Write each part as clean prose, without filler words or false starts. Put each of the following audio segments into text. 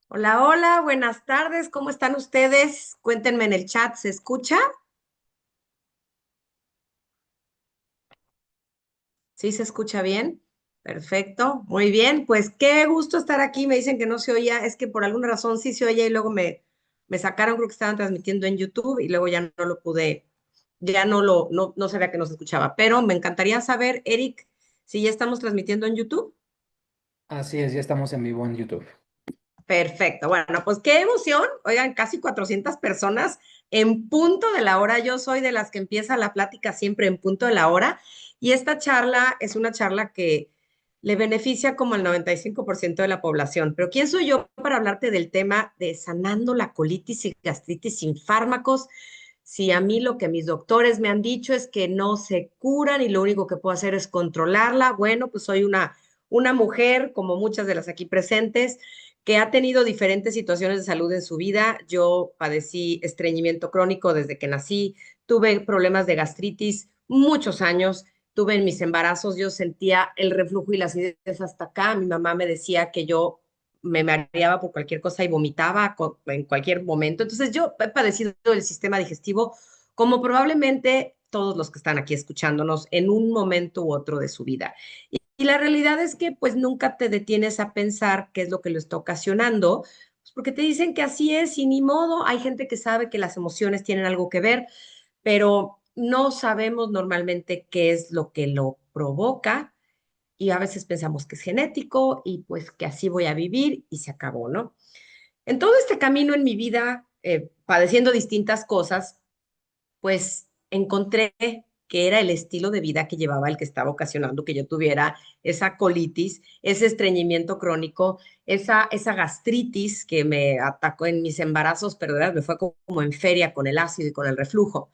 Hola, hola, buenas tardes, ¿cómo están ustedes? Cuéntenme en el chat, ¿se escucha? ¿Sí se escucha bien? Perfecto, muy bien, pues qué gusto estar aquí. Me dicen que no se oía, es que por alguna razón sí se oía y luego me sacaron, creo que estaban transmitiendo en YouTube y luego ya no lo pude, ya no sabía que no se escuchaba, pero me encantaría saber, Eric, si ya estamos transmitiendo en YouTube. Así es, ya estamos en vivo en YouTube. Perfecto. Bueno, pues qué emoción. Oigan, casi 400 personas en punto de la hora. Yo soy de las que empieza la plática siempre en punto de la hora. Y esta charla es una charla que le beneficia como al 95% de la población. Pero ¿quién soy yo para hablarte del tema de sanando la colitis y gastritis sin fármacos? Si a mí lo que mis doctores me han dicho es que no se curan y lo único que puedo hacer es controlarla, bueno, pues soy una mujer, como muchas de las aquí presentes, que ha tenido diferentes situaciones de salud en su vida. Yo padecí estreñimiento crónico desde que nací, tuve problemas de gastritis muchos años, tuve en mis embarazos, yo sentía el reflujo y la acidez hasta acá. Mi mamá me decía que yo me mareaba por cualquier cosa y vomitaba en cualquier momento. Entonces yo he padecido el sistema digestivo como probablemente todos los que están aquí escuchándonos en un momento u otro de su vida. Y la realidad es que pues nunca te detienes a pensar qué es lo que lo está ocasionando, pues porque te dicen que así es y ni modo. Hay gente que sabe que las emociones tienen algo que ver, pero no sabemos normalmente qué es lo que lo provoca y a veces pensamos que es genético y pues que así voy a vivir y se acabó, ¿no? En todo este camino en mi vida, padeciendo distintas cosas, pues encontré que era el estilo de vida que llevaba el que estaba ocasionando que yo tuviera esa colitis, ese estreñimiento crónico, esa gastritis que me atacó en mis embarazos, pero me fue como en feria con el ácido y con el reflujo.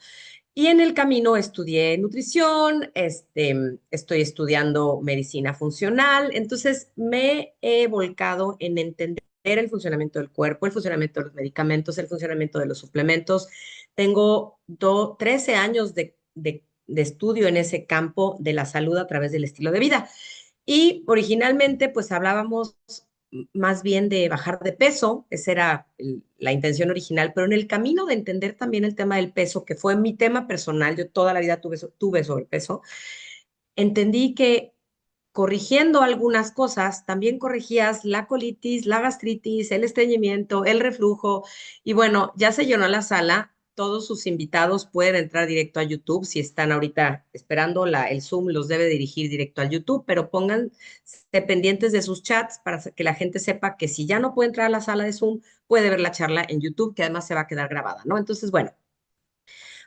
Y en el camino estudié nutrición, estoy estudiando medicina funcional, entonces me he volcado en entender el funcionamiento del cuerpo, el funcionamiento de los medicamentos, el funcionamiento de los suplementos. Tengo 13 años de estudio en ese campo de la salud a través del estilo de vida. Y originalmente, pues hablábamos más bien de bajar de peso, esa era la intención original, pero en el camino de entender también el tema del peso, que fue mi tema personal, yo toda la vida tuve sobrepeso, entendí que corrigiendo algunas cosas, también corregías la colitis, la gastritis, el estreñimiento, el reflujo. Y bueno, ya se llenó la sala. Todos sus invitados pueden entrar directo a YouTube. Si están ahorita esperando el Zoom, los debe dirigir directo al YouTube, pero pónganse pendientes de sus chats para que la gente sepa que si ya no puede entrar a la sala de Zoom, puede ver la charla en YouTube, que además se va a quedar grabada, ¿no? Entonces, bueno,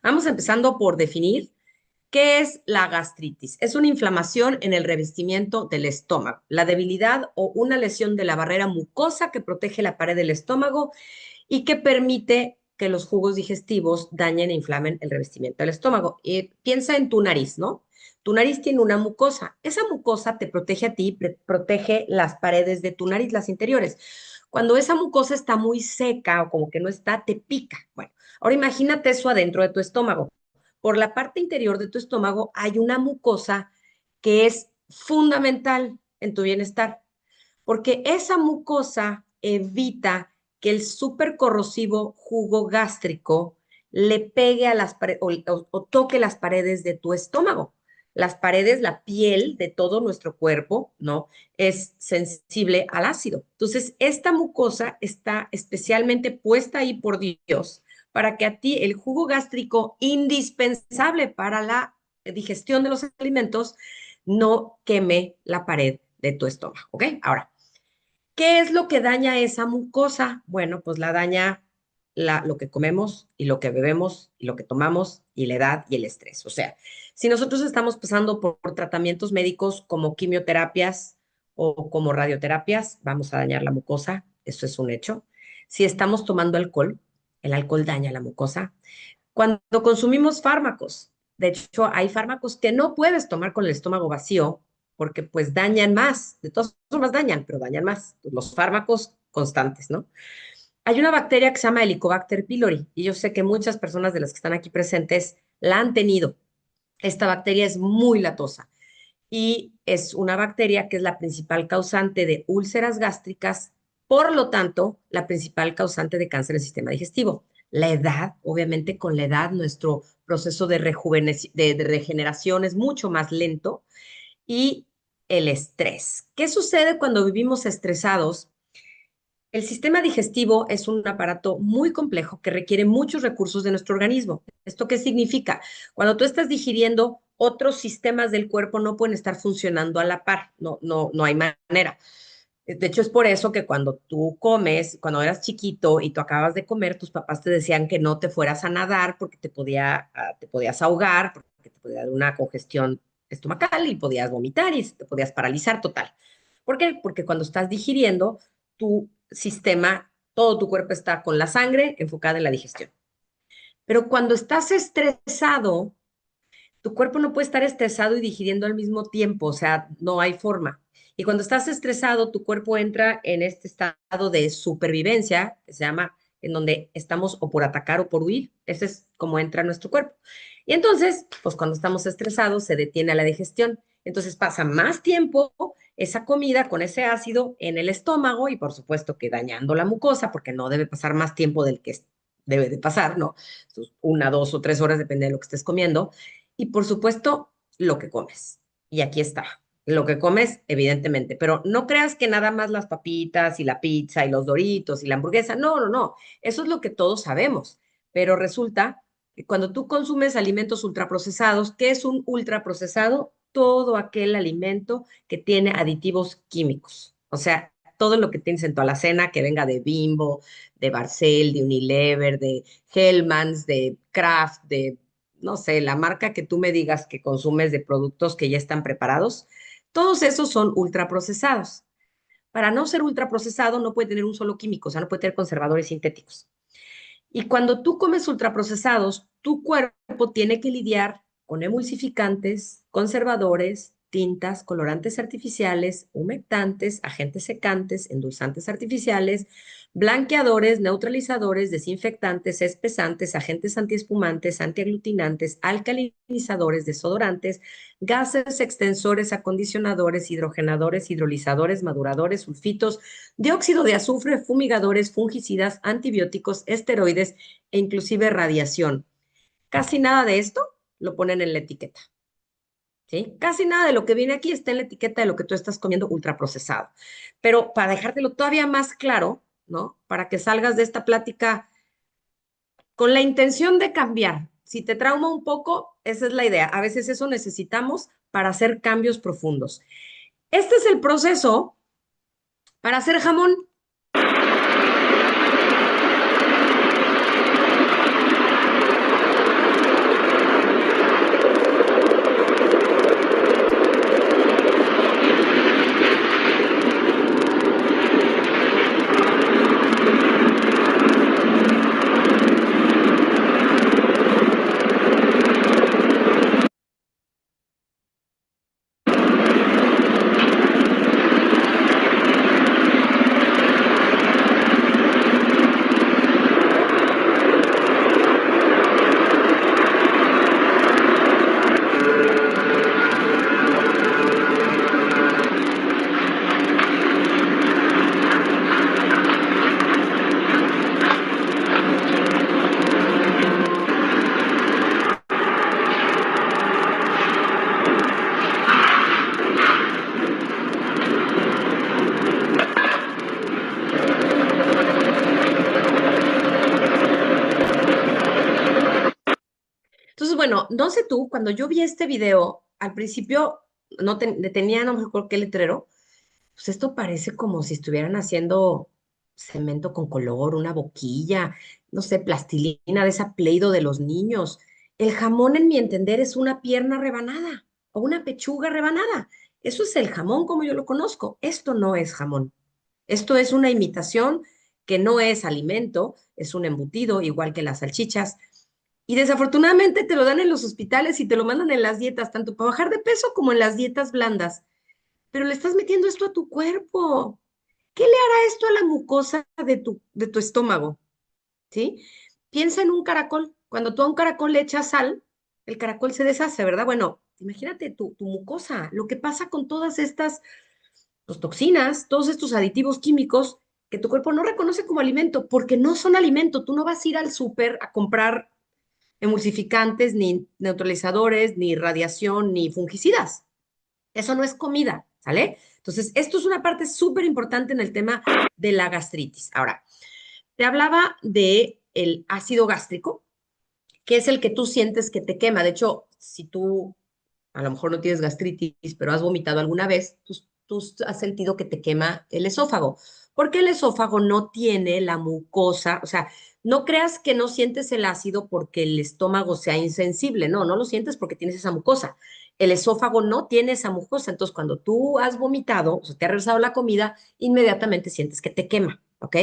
vamos empezando por definir. ¿Qué es la gastritis? Es una inflamación en el revestimiento del estómago, la debilidad o una lesión de la barrera mucosa que protege la pared del estómago y que permite que los jugos digestivos dañen e inflamen el revestimiento del estómago. Piensa en tu nariz, ¿no? Tu nariz tiene una mucosa. Esa mucosa te protege a ti, protege las paredes de tu nariz, las interiores. Cuando esa mucosa está muy seca o como que no está, te pica. Bueno, ahora imagínate eso adentro de tu estómago. Por la parte interior de tu estómago hay una mucosa que es fundamental en tu bienestar, porque esa mucosa evita que el supercorrosivo jugo gástrico le pegue a las paredes o toque las paredes de tu estómago. Las paredes, la piel de todo nuestro cuerpo, ¿no? Es sensible al ácido. Entonces, esta mucosa está especialmente puesta ahí por Dios para que a ti el jugo gástrico indispensable para la digestión de los alimentos no queme la pared de tu estómago, ¿ok? Ahora, ¿qué es lo que daña esa mucosa? Bueno, pues la daña lo que comemos y lo que bebemos y lo que tomamos y la edad y el estrés. O sea, si nosotros estamos pasando por tratamientos médicos como quimioterapias o como radioterapias, vamos a dañar la mucosa, eso es un hecho. Si estamos tomando alcohol, el alcohol daña la mucosa. Cuando consumimos fármacos, de hecho, hay fármacos que no puedes tomar con el estómago vacío porque pues dañan más, de todas formas dañan, pero dañan más, los fármacos constantes, ¿no? Hay una bacteria que se llama Helicobacter pylori y yo sé que muchas personas de las que están aquí presentes la han tenido. Esta bacteria es muy latosa y es una bacteria que es la principal causante de úlceras gástricas Por lo tanto, la principal causante de cáncer del sistema digestivo. La edad, obviamente con la edad nuestro proceso de regeneración es mucho más lento y el estrés. ¿Qué sucede cuando vivimos estresados? El sistema digestivo es un aparato muy complejo que requiere muchos recursos de nuestro organismo. ¿Esto qué significa? Cuando tú estás digiriendo, otros sistemas del cuerpo no pueden estar funcionando a la par, no hay manera. De hecho, es por eso que cuando tú comes, cuando eras chiquito y tú acabas de comer, tus papás te decían que no te fueras a nadar porque te podías ahogar, porque te podía dar una congestión estomacal y podías vomitar y te podías paralizar total. ¿Por qué? Porque cuando estás digiriendo, tu sistema, todo tu cuerpo está con la sangre enfocada en la digestión. Pero cuando estás estresado, tu cuerpo no puede estar estresado y digiriendo al mismo tiempo, o sea, no hay forma. Y cuando estás estresado, tu cuerpo entra en este estado de supervivencia, que se llama, en donde estamos o por atacar o por huir. Ese es como entra nuestro cuerpo. Y entonces, pues cuando estamos estresados, se detiene la digestión. Entonces pasa más tiempo esa comida con ese ácido en el estómago y por supuesto que dañando la mucosa, porque no debe pasar más tiempo del que debe de pasar, ¿no? Entonces, 1, 2 o 3 horas, depende de lo que estés comiendo y por supuesto, lo que comes. Y aquí está, lo que comes, evidentemente, pero no creas que nada más las papitas y la pizza y los doritos y la hamburguesa, no, eso es lo que todos sabemos, pero resulta que cuando tú consumes alimentos ultraprocesados, ¿qué es un ultraprocesado? Todo aquel alimento que tiene aditivos químicos, o sea, todo lo que tienes en tu alacena que venga de Bimbo, de Barcel, de Unilever, de Hellmann's, de Kraft, de no sé, la marca que tú me digas que consumes de productos que ya están preparados, todos esos son ultraprocesados. Para no ser ultraprocesado no puede tener un solo químico, o sea, no puede tener conservadores sintéticos. Y cuando tú comes ultraprocesados, tu cuerpo tiene que lidiar con emulsificantes, conservadores, tintas, colorantes artificiales, humectantes, agentes secantes, endulzantes artificiales, blanqueadores, neutralizadores, desinfectantes, espesantes, agentes antiespumantes, antiaglutinantes, alcalinizadores, desodorantes, gases extensores, acondicionadores, hidrogenadores, hidrolizadores, maduradores, sulfitos, dióxido de azufre, fumigadores, fungicidas, antibióticos, esteroides e inclusive radiación. Casi nada de esto lo ponen en la etiqueta. ¿Sí? Casi nada de lo que viene aquí está en la etiqueta de lo que tú estás comiendo ultraprocesado. Pero para dejártelo todavía más claro, ¿no? Para que salgas de esta plática con la intención de cambiar. Si te trauma un poco, esa es la idea. A veces eso necesitamos para hacer cambios profundos. Este es el proceso para hacer jamón. Entonces, bueno, no sé tú, cuando yo vi este video, al principio no tenía, no me acuerdo qué letrero, pues esto parece como si estuvieran haciendo cemento con color, una boquilla, no sé, plastilina de esa Play-Doh de los niños. El jamón, en mi entender, es una pierna rebanada o una pechuga rebanada. Eso es el jamón como yo lo conozco. Esto no es jamón. Esto es una imitación que no es alimento, es un embutido, igual que las salchichas. Y desafortunadamente te lo dan en los hospitales y te lo mandan en las dietas, tanto para bajar de peso como en las dietas blandas. Pero le estás metiendo esto a tu cuerpo. ¿Qué le hará esto a la mucosa de tu estómago? ¿Sí? Piensa en un caracol. Cuando tú a un caracol le echas sal, el caracol se deshace, ¿verdad? Bueno, imagínate tu mucosa, lo que pasa con todas estas pues, toxinas, todos estos aditivos químicos que tu cuerpo no reconoce como alimento, porque no son alimento. Tú no vas a ir al súper a comprar emulsificantes, ni neutralizadores, ni radiación, ni fungicidas. Eso no es comida, ¿sale? Entonces, esto es una parte súper importante en el tema de la gastritis. Ahora, te hablaba de el ácido gástrico, que es el que tú sientes que te quema. De hecho, si tú a lo mejor no tienes gastritis, pero has vomitado alguna vez, tú has sentido que te quema el esófago, porque el esófago no tiene la mucosa, o sea, no creas que no sientes el ácido porque el estómago sea insensible, no, no lo sientes porque tienes esa mucosa. El esófago no tiene esa mucosa, entonces cuando tú has vomitado, o sea, te ha regresado la comida, inmediatamente sientes que te quema, ¿ok?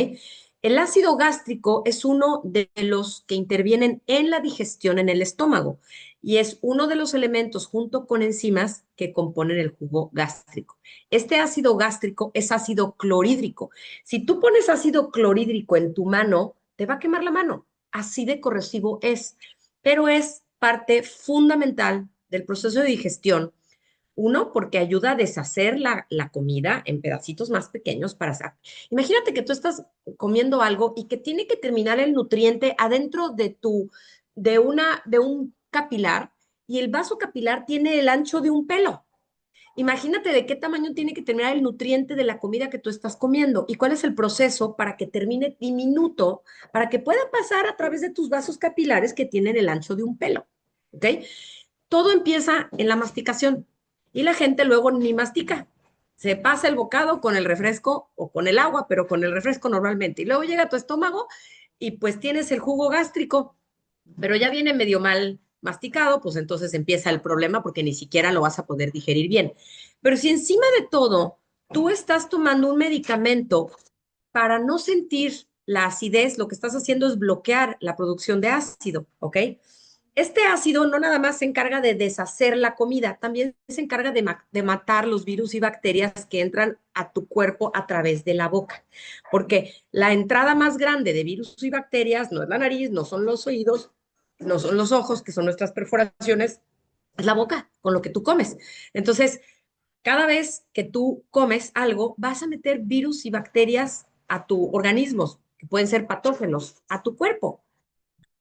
El ácido gástrico es uno de los que intervienen en la digestión en el estómago y es uno de los elementos junto con enzimas que componen el jugo gástrico. Este ácido gástrico es ácido clorhídrico. Si tú pones ácido clorhídrico en tu mano, te va a quemar la mano. Así de corrosivo es, pero es parte fundamental del proceso de digestión. Uno, porque ayuda a deshacer la comida en pedacitos más pequeños para sacar. Imagínate que tú estás comiendo algo y que tiene que terminar el nutriente adentro de un capilar y el vaso capilar tiene el ancho de un pelo. Imagínate de qué tamaño tiene que terminar el nutriente de la comida que tú estás comiendo y cuál es el proceso para que termine diminuto, para que pueda pasar a través de tus vasos capilares que tienen el ancho de un pelo. ¿Ok? Todo empieza en la masticación y la gente luego ni mastica. Se pasa el bocado con el refresco o con el agua, pero con el refresco normalmente. Y luego llega a tu estómago y pues tienes el jugo gástrico, pero ya viene medio mal masticado, pues entonces empieza el problema porque ni siquiera lo vas a poder digerir bien. Pero si encima de todo tú estás tomando un medicamento para no sentir la acidez, lo que estás haciendo es bloquear la producción de ácido, ¿ok? Este ácido no nada más se encarga de deshacer la comida, también se encarga de matar los virus y bacterias que entran a tu cuerpo a través de la boca, porque la entrada más grande de virus y bacterias no es la nariz, no son los oídos, no son los ojos, que son nuestras perforaciones, es la boca, con lo que tú comes. Entonces, cada vez que tú comes algo, vas a meter virus y bacterias a tu organismo, que pueden ser patógenos, a tu cuerpo.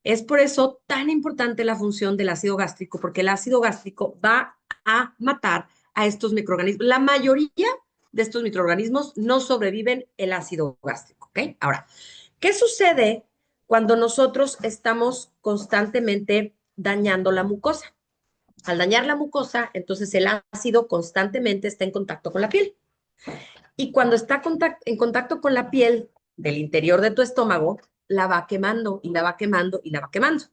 Es por eso tan importante la función del ácido gástrico, porque el ácido gástrico va a matar a estos microorganismos. La mayoría de estos microorganismos no sobreviven el ácido gástrico, ¿ok? Ahora, ¿qué sucede cuando nosotros estamos constantemente dañando la mucosa? Al dañar la mucosa, entonces el ácido constantemente está en contacto con la piel. Y cuando está en contacto con la piel del interior de tu estómago, la va quemando y la va quemando y la va quemando.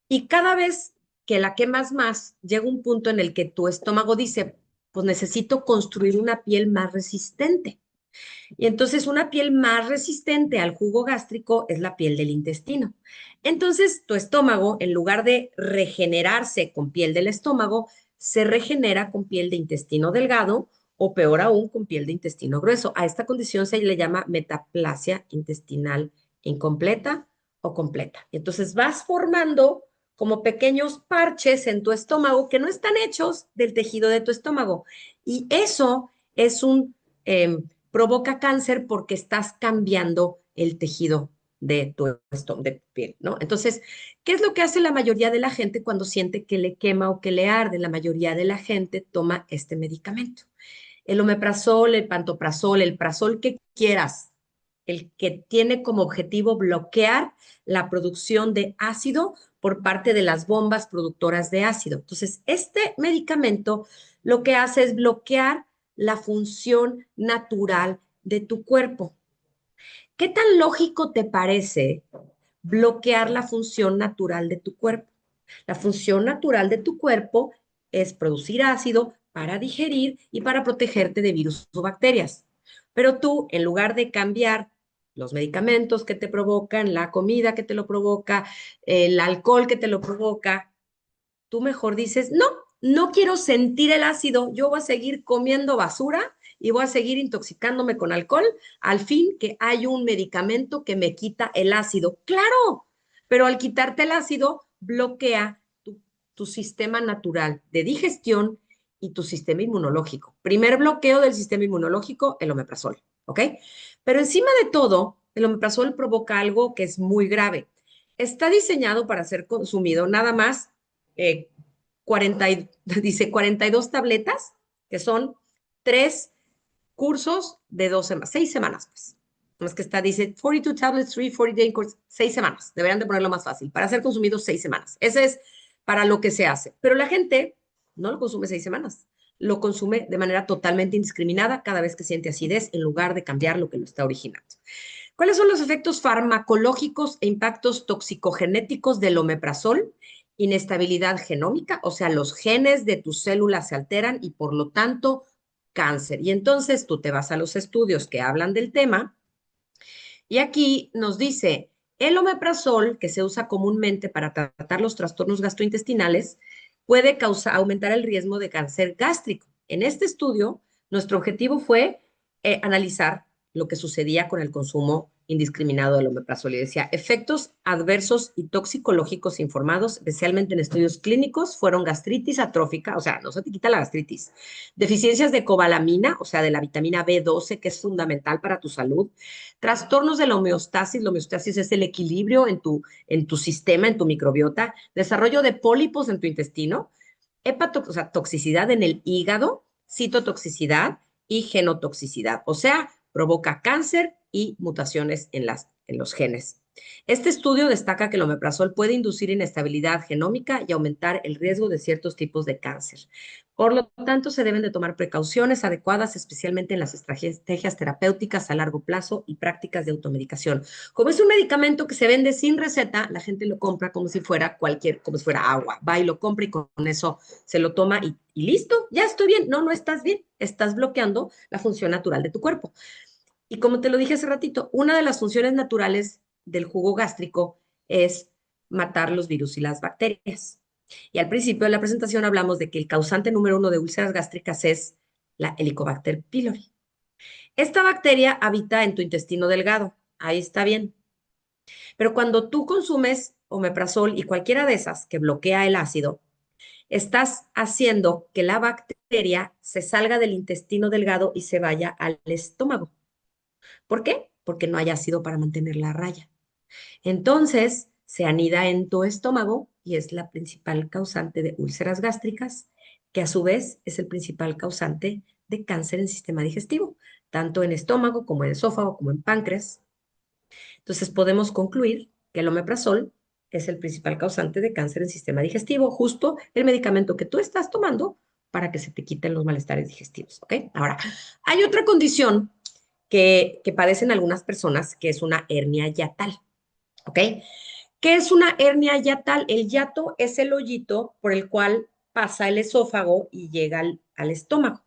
Y cada vez que la quemas más, llega un punto en el que tu estómago dice, pues necesito construir una piel más resistente. Y entonces una piel más resistente al jugo gástrico es la piel del intestino. Entonces tu estómago, en lugar de regenerarse con piel del estómago, se regenera con piel de intestino delgado o peor aún con piel de intestino grueso. A esta condición se le llama metaplasia intestinal incompleta o completa. Y entonces vas formando como pequeños parches en tu estómago que no están hechos del tejido de tu estómago. Y eso es provoca cáncer porque estás cambiando el tejido de tu piel, ¿no? Entonces, ¿qué es lo que hace la mayoría de la gente cuando siente que le quema o que le arde? La mayoría de la gente toma este medicamento. El omeprazol, el pantoprazol, el prazol que quieras, el que tiene como objetivo bloquear la producción de ácido por parte de las bombas productoras de ácido. Entonces, este medicamento lo que hace es bloquear la función natural de tu cuerpo. ¿Qué tan lógico te parece bloquear la función natural de tu cuerpo? La función natural de tu cuerpo es producir ácido para digerir y para protegerte de virus o bacterias. Pero tú, en lugar de cambiar los medicamentos que te provocan, la comida que te lo provoca, el alcohol que te lo provoca, tú mejor dices, no, no quiero sentir el ácido, yo voy a seguir comiendo basura y voy a seguir intoxicándome con alcohol, al fin que hay un medicamento que me quita el ácido. Claro, pero al quitarte el ácido, bloquea tu sistema natural de digestión y tu sistema inmunológico. Primer bloqueo del sistema inmunológico, el omeprazol, ¿ok? Pero encima de todo, el omeprazol provoca algo que es muy grave. Está diseñado para ser consumido nada más 40 dice 42 tabletas, que son 3 cursos de 2 semanas, 6 semanas, pues. No es que está, dice 42 tablets, 40 day course, 6 semanas. Deberían de ponerlo más fácil, para ser consumido 6 semanas. Ese es para lo que se hace. Pero la gente no lo consume 6 semanas. Lo consume de manera totalmente indiscriminada cada vez que siente acidez en lugar de cambiar lo que lo está originando. ¿Cuáles son los efectos farmacológicos e impactos toxicogenéticos del omeprazol? Inestabilidad genómica, o sea, los genes de tus células se alteran y por lo tanto cáncer. Y entonces tú te vas a los estudios que hablan del tema y aquí nos dice, el omeprazol, que se usa comúnmente para tratar los trastornos gastrointestinales, puede aumentar el riesgo de cáncer gástrico. En este estudio, nuestro objetivo fue analizar lo que sucedía con el consumo indiscriminado del omeprazol. Y decía, efectos adversos y toxicológicos informados, especialmente en estudios clínicos, fueron gastritis atrófica, o sea, no se te quita la gastritis, deficiencias de cobalamina, o sea, de la vitamina B12, que es fundamental para tu salud, trastornos de la homeostasis es el equilibrio en tu sistema, en tu microbiota, desarrollo de pólipos en tu intestino, o sea, toxicidad en el hígado, citotoxicidad y genotoxicidad, o sea, provoca cáncer y mutaciones en los genes. Este estudio destaca que el omeprazol puede inducir inestabilidad genómica y aumentar el riesgo de ciertos tipos de cáncer. Por lo tanto, se deben de tomar precauciones adecuadas, especialmente en las estrategias terapéuticas a largo plazo y prácticas de automedicación. Como es un medicamento que se vende sin receta, la gente lo compra como si fuera como si fuera agua. Va y lo compra y con eso se lo toma y listo, ya estoy bien. No, no estás bien. Estás bloqueando la función natural de tu cuerpo. Y como te lo dije hace ratito, una de las funciones naturales del jugo gástrico es matar los virus y las bacterias. Y al principio de la presentación hablamos de que el causante número 1 de úlceras gástricas es la Helicobacter pylori. Esta bacteria habita en tu intestino delgado, ahí está bien. Pero cuando tú consumes omeprazol y cualquiera de esas que bloquea el ácido, estás haciendo que la bacteria se salga del intestino delgado y se vaya al estómago. ¿Por qué? Porque no hay ácido para mantener la raya. Entonces, se anida en tu estómago y es la principal causante de úlceras gástricas, que a su vez es el principal causante de cáncer en el sistema digestivo, tanto en estómago como en esófago, como en páncreas. Entonces, podemos concluir que el omeprazol es el principal causante de cáncer en el sistema digestivo, justo el medicamento que tú estás tomando para que se te quiten los malestares digestivos, ¿ok? Ahora, hay otra condición que padecen algunas personas, que es una hernia yatal, ¿ok? ¿Qué es una hernia yatal? El yato es el hoyito por el cual pasa el esófago y llega al estómago.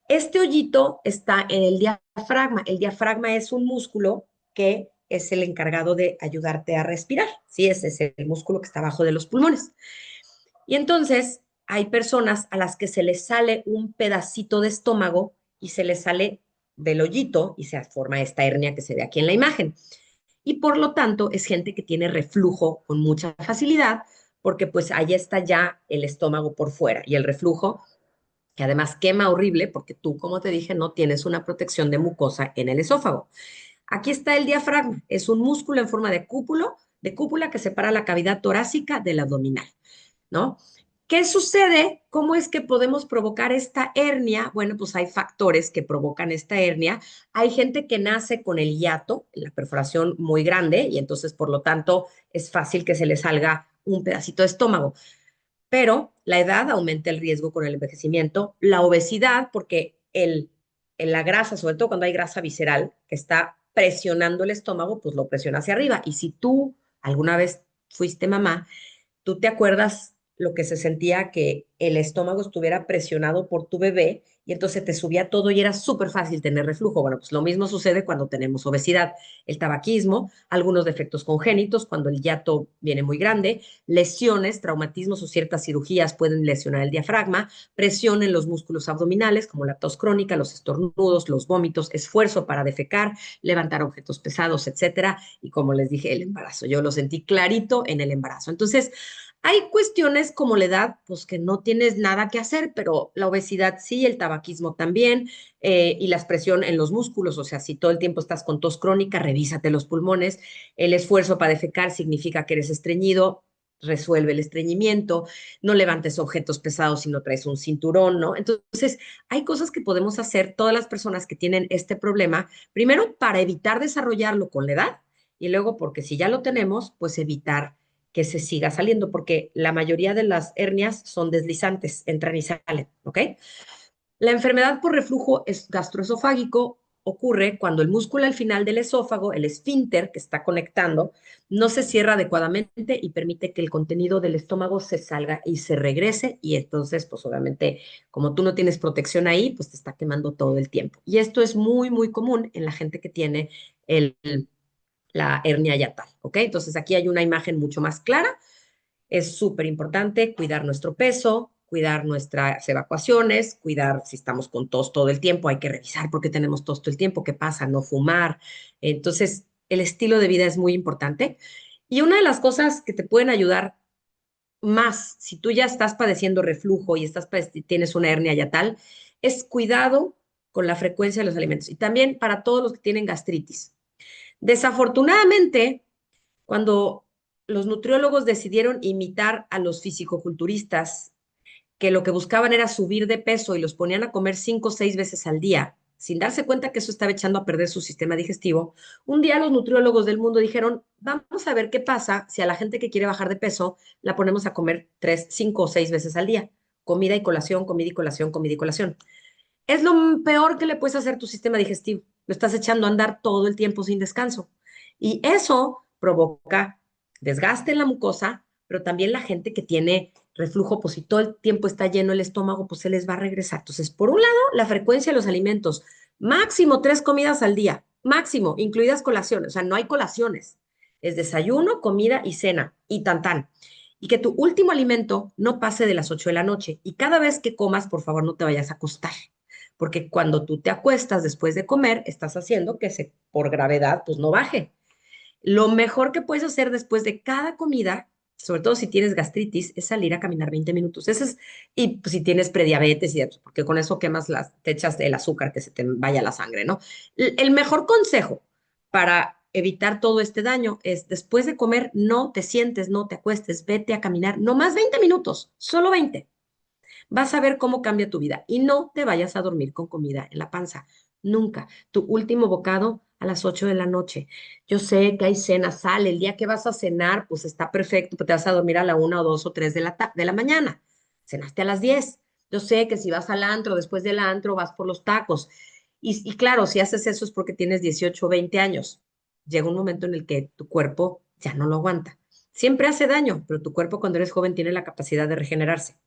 Este hoyito está en el diafragma. El diafragma es un músculo que es el encargado de ayudarte a respirar. Sí, ese es el músculo que está abajo de los pulmones. Y entonces hay personas a las que se les sale un pedacito de estómago y se les sale del hoyito y se forma esta hernia que se ve aquí en la imagen. Y por lo tanto es gente que tiene reflujo con mucha facilidad porque pues ahí está ya el estómago por fuera y el reflujo que además quema horrible porque tú, como te dije, no tienes una protección de mucosa en el esófago. Aquí está el diafragma, es un músculo en forma de cúpula que separa la cavidad torácica del abdominal, ¿no? ¿Qué sucede? ¿Cómo es que podemos provocar esta hernia? Bueno, pues hay factores que provocan esta hernia. Hay gente que nace con el hiato, la perforación muy grande, y entonces, por lo tanto, es fácil que se le salga un pedacito de estómago. Pero la edad aumenta el riesgo con el envejecimiento, la obesidad, porque la grasa, sobre todo cuando hay grasa visceral, que está presionando el estómago, pues lo presiona hacia arriba. Y si tú alguna vez fuiste mamá, tú te acuerdas lo que se sentía que el estómago estuviera presionado por tu bebé y entonces te subía todo y era súper fácil tener reflujo. Bueno, pues lo mismo sucede cuando tenemos obesidad, el tabaquismo, algunos defectos congénitos, cuando el hiato viene muy grande, lesiones, traumatismos o ciertas cirugías pueden lesionar el diafragma, presión en los músculos abdominales como la tos crónica, los estornudos, los vómitos, esfuerzo para defecar, levantar objetos pesados, etcétera. Y como les dije, el embarazo, yo lo sentí clarito en el embarazo. Entonces, Hay cuestiones como la edad, pues que no tienes nada que hacer, pero la obesidad sí, el tabaquismo también, y la expresión en los músculos, o sea, si todo el tiempo estás con tos crónica, revísate los pulmones. El esfuerzo para defecar significa que eres estreñido, resuelve el estreñimiento, no levantes objetos pesados si no traes un cinturón, ¿no? Entonces, hay cosas que podemos hacer todas las personas que tienen este problema, primero para evitar desarrollarlo con la edad y luego porque si ya lo tenemos, pues evitar que se siga saliendo, porque la mayoría de las hernias son deslizantes, entran y salen, ¿ok? La enfermedad por reflujo gastroesofágico ocurre cuando el músculo al final del esófago, el esfínter que está conectando, no se cierra adecuadamente y permite que el contenido del estómago se salga y se regrese y entonces, pues obviamente, como tú no tienes protección ahí, pues te está quemando todo el tiempo. Y esto es muy, muy común en la gente que tiene el, la hernia yatal, ¿ok? Entonces aquí hay una imagen mucho más clara. Es súper importante cuidar nuestro peso, cuidar nuestras evacuaciones, cuidar si estamos con tos todo el tiempo, hay que revisar por qué tenemos tos todo el tiempo, qué pasa, no fumar. Entonces, el estilo de vida es muy importante. Y una de las cosas que te pueden ayudar más, si tú ya estás padeciendo reflujo y tienes una hernia yatal, es cuidado con la frecuencia de los alimentos. Y también para todos los que tienen gastritis. Desafortunadamente, cuando los nutriólogos decidieron imitar a los fisicoculturistas, que lo que buscaban era subir de peso y los ponían a comer 5 o 6 veces al día, sin darse cuenta que eso estaba echando a perder su sistema digestivo, un día los nutriólogos del mundo dijeron, vamos a ver qué pasa si a la gente que quiere bajar de peso la ponemos a comer 3, 5 o 6 veces al día, comida y colación, comida y colación, comida y colación. Es lo peor que le puedes hacer a tu sistema digestivo. Lo estás echando a andar todo el tiempo sin descanso. Y eso provoca desgaste en la mucosa, pero también la gente que tiene reflujo, pues si todo el tiempo está lleno el estómago, pues se les va a regresar. Entonces, por un lado, la frecuencia de los alimentos, máximo 3 comidas al día, máximo, incluidas colaciones, o sea, no hay colaciones, es desayuno, comida y cena, y tan tan. Y que tu último alimento no pase de las 8 de la noche. Y cada vez que comas, por favor, no te vayas a acostar porque cuando tú te acuestas después de comer, estás haciendo que por gravedad, pues no baje. Lo mejor que puedes hacer después de cada comida, sobre todo si tienes gastritis, es salir a caminar 20 minutos. Y pues, si tienes prediabetes, porque con eso te echas el azúcar que se te vaya a la sangre, ¿no? El mejor consejo para evitar todo este daño es después de comer, no te sientes, no te acuestes, vete a caminar, no más 20 minutos, solo 20. Vas a ver cómo cambia tu vida y no te vayas a dormir con comida en la panza. Nunca. Tu último bocado a las 8 de la noche. Yo sé que hay cena, sale. El día que vas a cenar, pues está perfecto, pero te vas a dormir a la 1 o 2 o 3 de la mañana. Cenaste a las 10. Yo sé que si vas al antro, después del antro, vas por los tacos. Y claro, si haces eso es porque tienes 18 o 20 años. Llega un momento en el que tu cuerpo ya no lo aguanta. Siempre hace daño, pero tu cuerpo cuando eres joven tiene la capacidad de regenerarse.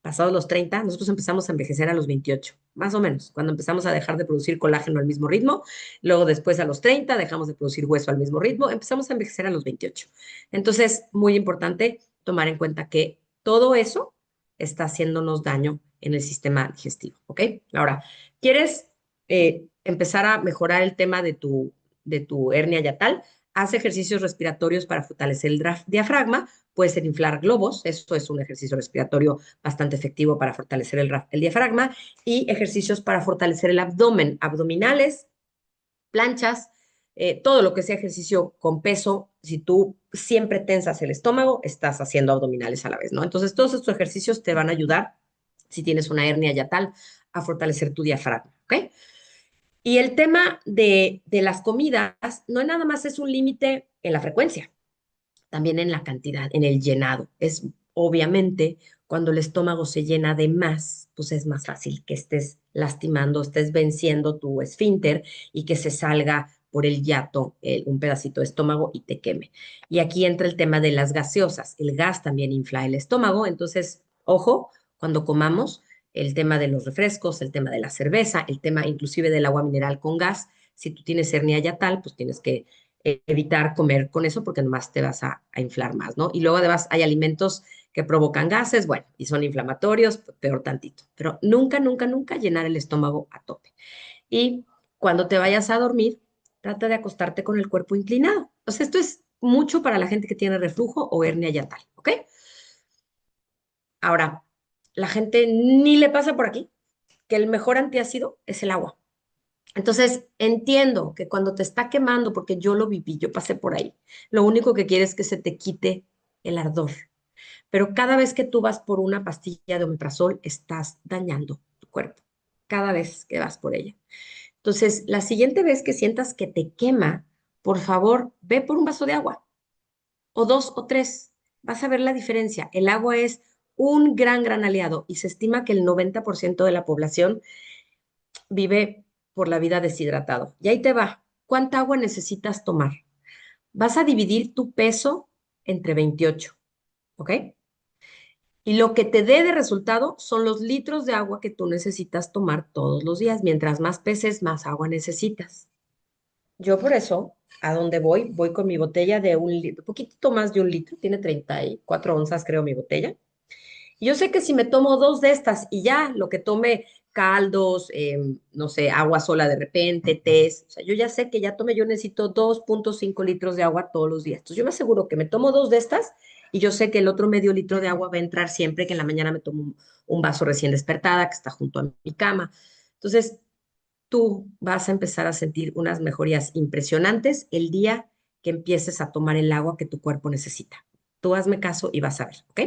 Pasados los 30, nosotros empezamos a envejecer a los 28, más o menos, cuando empezamos a dejar de producir colágeno al mismo ritmo, luego después a los 30 dejamos de producir hueso al mismo ritmo, empezamos a envejecer a los 28. Entonces, muy importante tomar en cuenta que todo eso está haciéndonos daño en el sistema digestivo, ¿ok? Ahora, ¿quieres empezar a mejorar el tema de tu hernia yatal? Haz ejercicios respiratorios para fortalecer el diafragma, puede ser inflar globos, esto es un ejercicio respiratorio bastante efectivo para fortalecer el diafragma, y ejercicios para fortalecer el abdomen, abdominales, planchas, todo lo que sea ejercicio con peso. Si tú siempre tensas el estómago, estás haciendo abdominales a la vez, ¿no? Entonces, todos estos ejercicios te van a ayudar, si tienes una hernia yatal, a fortalecer tu diafragma, ¿ok? Y el tema de las comidas no nada más es un límite en la frecuencia, también en la cantidad, en el llenado. Es obviamente cuando el estómago se llena de más, pues es más fácil que estés lastimando, estés venciendo tu esfínter y que se salga por el hiato un pedacito de estómago y te queme. Y aquí entra el tema de las gaseosas. El gas también infla el estómago, entonces, ojo, cuando comamos, el tema de los refrescos, el tema de la cerveza, el tema inclusive del agua mineral con gas. Si tú tienes hernia yatal, pues tienes que evitar comer con eso porque nomás te vas a inflar más, ¿no? Y luego además hay alimentos que provocan gases, bueno, y son inflamatorios, peor tantito, pero nunca, nunca, nunca llenar el estómago a tope. Y cuando te vayas a dormir, trata de acostarte con el cuerpo inclinado. O sea, esto es mucho para la gente que tiene reflujo o hernia yatal, ¿ok? Ahora, la gente ni le pasa por aquí que el mejor antiácido es el agua. Entonces, entiendo que cuando te está quemando, porque yo lo viví, yo pasé por ahí, lo único que quieres es que se te quite el ardor. Pero cada vez que tú vas por una pastilla de omeprazol, estás dañando tu cuerpo. Cada vez que vas por ella. Entonces, la siguiente vez que sientas que te quema, por favor, ve por un vaso de agua, o dos o tres. Vas a ver la diferencia. El agua es un gran aliado y se estima que el 90% de la población vive por la vida deshidratado. Y ahí te va. ¿Cuánta agua necesitas tomar? Vas a dividir tu peso entre 28, ¿ok? Y lo que te dé de resultado son los litros de agua que tú necesitas tomar todos los días. Mientras más peses, más agua necesitas. Yo por eso, a donde voy con mi botella de un litro, poquitito más de un litro, tiene 34 onzas, creo, mi botella. Y yo sé que si me tomo dos de estas y ya lo que tome caldos, no sé, agua sola de repente, tés, o sea, yo ya sé que ya tomé, yo necesito 2.5 litros de agua todos los días. Entonces yo me aseguro que me tomo dos de estas y yo sé que el otro medio litro de agua va a entrar siempre que en la mañana me tomo un vaso recién despertada que está junto a mi cama. Entonces, tú vas a empezar a sentir unas mejorías impresionantes el día que empieces a tomar el agua que tu cuerpo necesita. Tú hazme caso y vas a ver, ¿ok?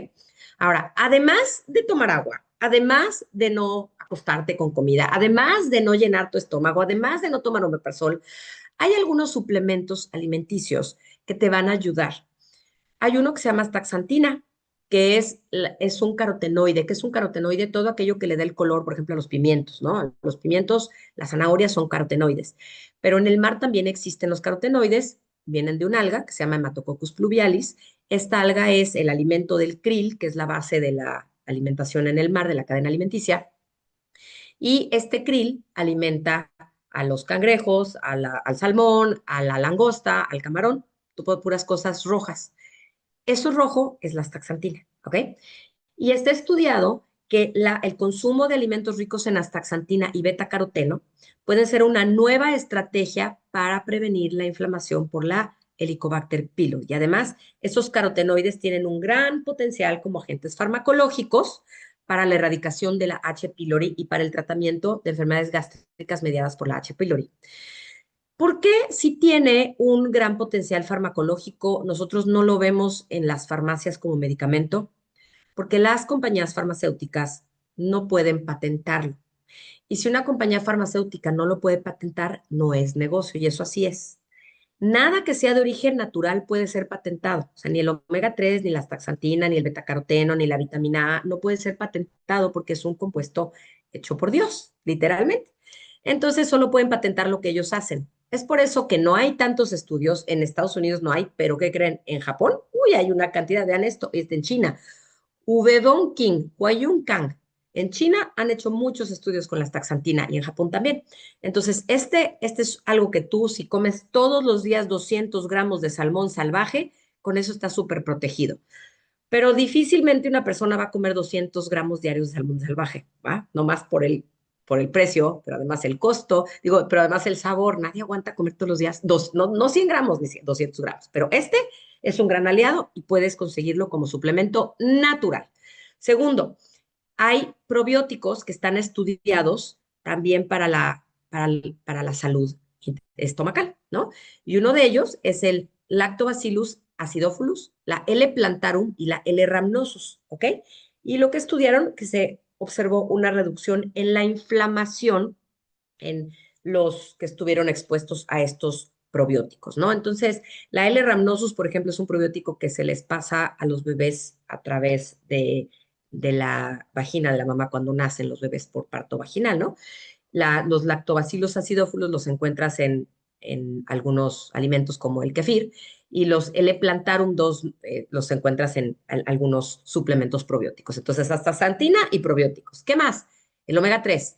Ahora, además de tomar agua, además de no acostarte con comida, además de no llenar tu estómago, además de no tomar omeprazol, hay algunos suplementos alimenticios que te van a ayudar. Hay uno que se llama astaxantina, que es un carotenoide. ¿Que es un carotenoide? Todo aquello que le da el color, por ejemplo, a los pimientos, ¿no? Los pimientos, las zanahorias son carotenoides. Pero en el mar también existen los carotenoides, vienen de un alga que se llama Hematococcus pluvialis. Esta alga es el alimento del krill, que es la base de la alimentación en el mar, de la cadena alimenticia. Y este krill alimenta a los cangrejos, al salmón, a la langosta, al camarón, puras cosas rojas. Eso rojo es la astaxantina, ¿ok? Y está estudiado que el consumo de alimentos ricos en astaxantina y betacaroteno puede ser una nueva estrategia para prevenir la inflamación por la Helicobacter pylori. Y además, esos carotenoides tienen un gran potencial como agentes farmacológicos para la erradicación de la H. pylori y para el tratamiento de enfermedades gástricas mediadas por la H. pylori. ¿Por qué si tiene un gran potencial farmacológico, nosotros no lo vemos en las farmacias como medicamento? Porque las compañías farmacéuticas no pueden patentarlo. Y si una compañía farmacéutica no lo puede patentar, no es negocio, y eso así es. Nada que sea de origen natural puede ser patentado. O sea, ni el omega 3, ni la astaxantina, ni el betacaroteno, ni la vitamina A no puede ser patentado porque es un compuesto hecho por Dios, literalmente. Entonces, solo pueden patentar lo que ellos hacen. Es por eso que no hay tantos estudios. En Estados Unidos no hay, pero ¿qué creen? En Japón, uy, hay una cantidad. Vean esto, en China. Wudong King, Huayun Kang. En China han hecho muchos estudios con la astaxantina y en Japón también. Entonces, este es algo que tú, si comes todos los días 200 gramos de salmón salvaje, con eso está súper protegido. Pero difícilmente una persona va a comer 200 gramos diarios de salmón salvaje, ¿va? No más por el precio, pero además el costo, digo, pero además el sabor. Nadie aguanta comer todos los días, no 100 gramos ni 200 gramos, pero este es un gran aliado y puedes conseguirlo como suplemento natural. Segundo, hay probióticos que están estudiados también para la salud estomacal, ¿no? Y uno de ellos es el Lactobacillus acidophilus, la L. plantarum y la L. rhamnosus, ¿ok? Y lo que estudiaron, que se observó una reducción en la inflamación en los que estuvieron expuestos a estos probióticos, ¿no? Entonces, la L. rhamnosus, por ejemplo, es un probiótico que se les pasa a los bebés a través de la vagina de la mamá cuando nacen los bebés por parto vaginal, ¿no? Los lactobacilos acidófilos los encuentras en algunos alimentos como el kefir y los L. plantarum 2 los encuentras en algunos suplementos probióticos. Entonces, hasta santina y probióticos. ¿Qué más? El omega 3.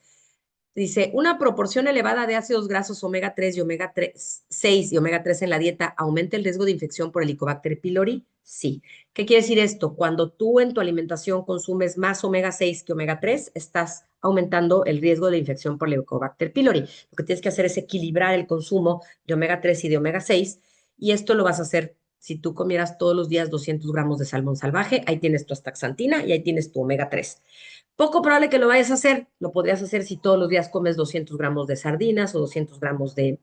Dice, una proporción elevada de ácidos grasos omega 3 y omega 3, 6 y omega 3 en la dieta aumenta el riesgo de infección por Helicobacter pylori. Sí. ¿Qué quiere decir esto? Cuando tú en tu alimentación consumes más omega 6 que omega 3, estás aumentando el riesgo de infección por Helicobacter pylori. Lo que tienes que hacer es equilibrar el consumo de omega 3 y de omega 6 y esto lo vas a hacer si tú comieras todos los días 200 gramos de salmón salvaje, ahí tienes tu astaxantina y ahí tienes tu omega 3. Poco probable que lo vayas a hacer, lo podrías hacer si todos los días comes 200 gramos de sardinas o 200 gramos de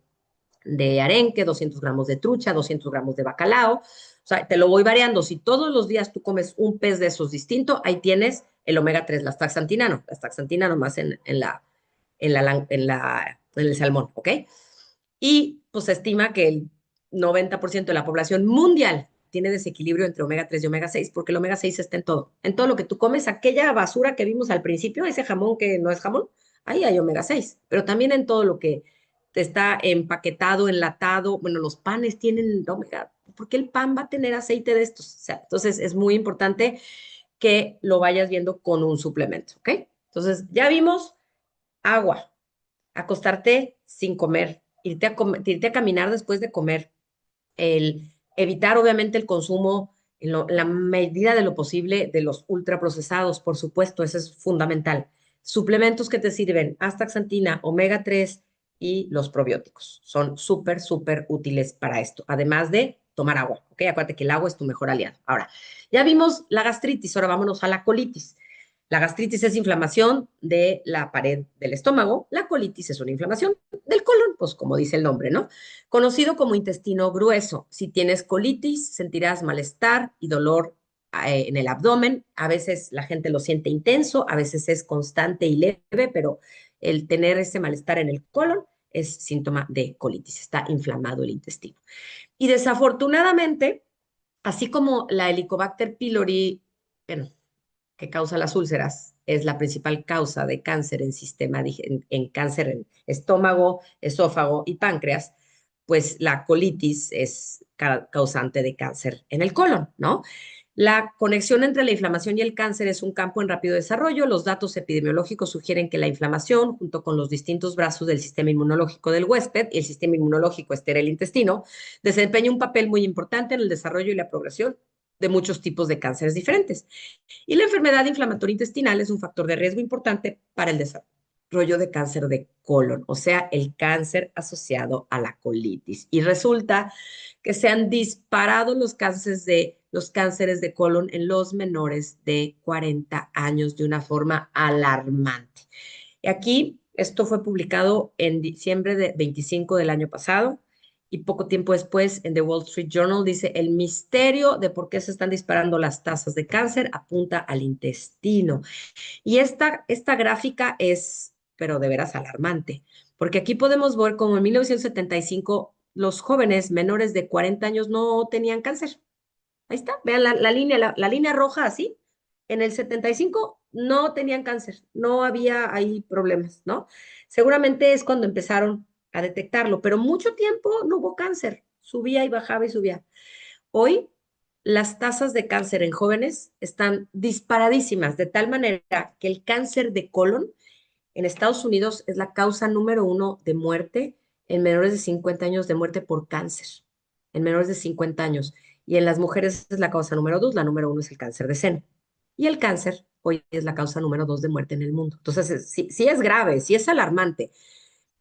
arenque, 200 gramos de trucha, 200 gramos de bacalao. O sea, te lo voy variando. Si todos los días tú comes un pez de esos distinto, ahí tienes el omega 3, la astaxantina no, la astaxantina nomás en el salmón, ¿ok? Y pues se estima que el 90% de la población mundial tiene desequilibrio entre omega 3 y omega 6, porque el omega 6 está en todo lo que tú comes, aquella basura que vimos al principio, ese jamón que no es jamón, ahí hay omega 6, pero también en todo lo que está empaquetado, enlatado, bueno, los panes tienen omega, ¿por qué el pan va a tener aceite de estos? O sea, entonces es muy importante que lo vayas viendo con un suplemento, ¿ok? Entonces, ya vimos agua, acostarte sin comer, irte a caminar después de comer, el evitar obviamente el consumo en la medida de lo posible de los ultraprocesados, por supuesto, eso es fundamental. Suplementos que te sirven, astaxantina, omega 3 y los probióticos. Son súper, súper útiles para esto, además de tomar agua, ¿ok? Acuérdate que el agua es tu mejor aliado. Ahora, ya vimos la gastritis, ahora vámonos a la colitis. La gastritis es inflamación de la pared del estómago, la colitis es una inflamación del colon, pues como dice el nombre, ¿no? Conocido como intestino grueso. Si tienes colitis, sentirás malestar y dolor en el abdomen. A veces la gente lo siente intenso, a veces es constante y leve, pero el tener ese malestar en el colon es síntoma de colitis, está inflamado el intestino. Y desafortunadamente, así como la Helicobacter pylori, bueno, que causa las úlceras, es la principal causa de cáncer en en cáncer en estómago, esófago y páncreas, pues la colitis es causante de cáncer en el colon, ¿no? La conexión entre la inflamación y el cáncer es un campo en rápido desarrollo. Los datos epidemiológicos sugieren que la inflamación, junto con los distintos brazos del sistema inmunológico del huésped y el sistema inmunológico este era el intestino, desempeña un papel muy importante en el desarrollo y la progresión de muchos tipos de cánceres diferentes. Y la enfermedad inflamatoria intestinal es un factor de riesgo importante para el desarrollo de cáncer de colon, o sea, el cáncer asociado a la colitis. Y resulta que se han disparado los cánceres de colon en los menores de 40 años de una forma alarmante. Y aquí, esto fue publicado en diciembre de 25 del año pasado y poco tiempo después en The Wall Street Journal dice, el misterio de por qué se están disparando las tasas de cáncer apunta al intestino. Y esta gráfica es, pero de veras alarmante, porque aquí podemos ver cómo en 1975 los jóvenes menores de 40 años no tenían cáncer. Ahí está, vean la línea roja así. En el 75 no tenían cáncer, no había ahí problemas, ¿no? Seguramente es cuando empezaron a detectarlo, pero mucho tiempo no hubo cáncer, subía y bajaba y subía. Hoy las tasas de cáncer en jóvenes están disparadísimas, de tal manera que el cáncer de colon en Estados Unidos es la causa número uno de muerte en menores de 50 años de muerte por cáncer, en menores de 50 años. Y en las mujeres es la causa número dos, la número uno es el cáncer de seno. Y el cáncer hoy es la causa número dos de muerte en el mundo. Entonces, sí, sí es grave, sí es alarmante.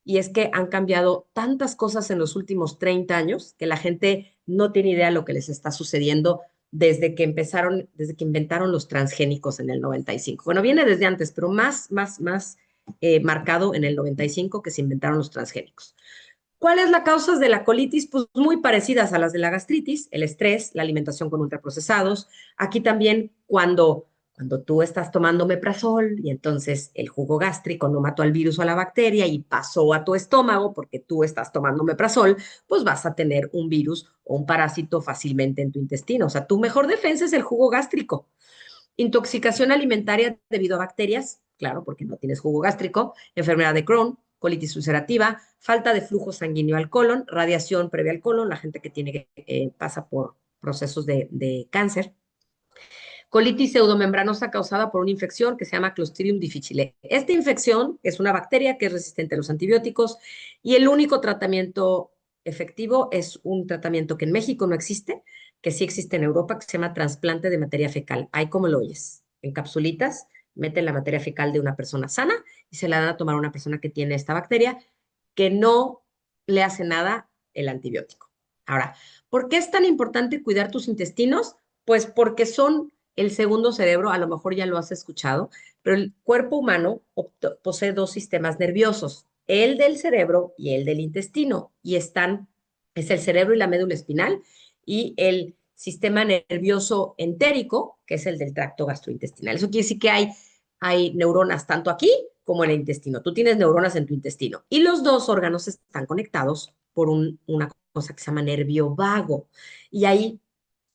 Y es que han cambiado tantas cosas en los últimos 30 años que la gente no tiene idea de lo que les está sucediendo desde que inventaron los transgénicos en el 95. Bueno, viene desde antes, pero más marcado en el 95 que se inventaron los transgénicos. ¿Cuáles las causas de la colitis? Pues muy parecidas a las de la gastritis, el estrés, la alimentación con ultraprocesados. Aquí también cuando tú estás tomando omeprazol y entonces el jugo gástrico no mató al virus o a la bacteria y pasó a tu estómago porque tú estás tomando omeprazol, pues vas a tener un virus o un parásito fácilmente en tu intestino. O sea, tu mejor defensa es el jugo gástrico. Intoxicación alimentaria debido a bacterias, claro, porque no tienes jugo gástrico, enfermedad de Crohn, colitis ulcerativa, falta de flujo sanguíneo al colon, radiación previa al colon, la gente que pasa por procesos de cáncer, colitis pseudomembranosa causada por una infección que se llama Clostridium difficile. Esta infección es una bacteria que es resistente a los antibióticos y el único tratamiento efectivo es un tratamiento que en México no existe, que sí existe en Europa, que se llama trasplante de materia fecal. Ahí como lo oyes, en capsulitas, meten la materia fecal de una persona sana y se la dan a tomar a una persona que tiene esta bacteria que no le hace nada el antibiótico. Ahora, ¿por qué es tan importante cuidar tus intestinos? Pues porque son el segundo cerebro, a lo mejor ya lo has escuchado, pero el cuerpo humano posee dos sistemas nerviosos, el del cerebro y el del intestino, y es el cerebro y la médula espinal, y el sistema nervioso entérico, que es el del tracto gastrointestinal. Eso quiere decir que hay neuronas tanto aquí como en el intestino. Tú tienes neuronas en tu intestino, y los dos órganos están conectados por una cosa que se llama nervio vago. Y ahí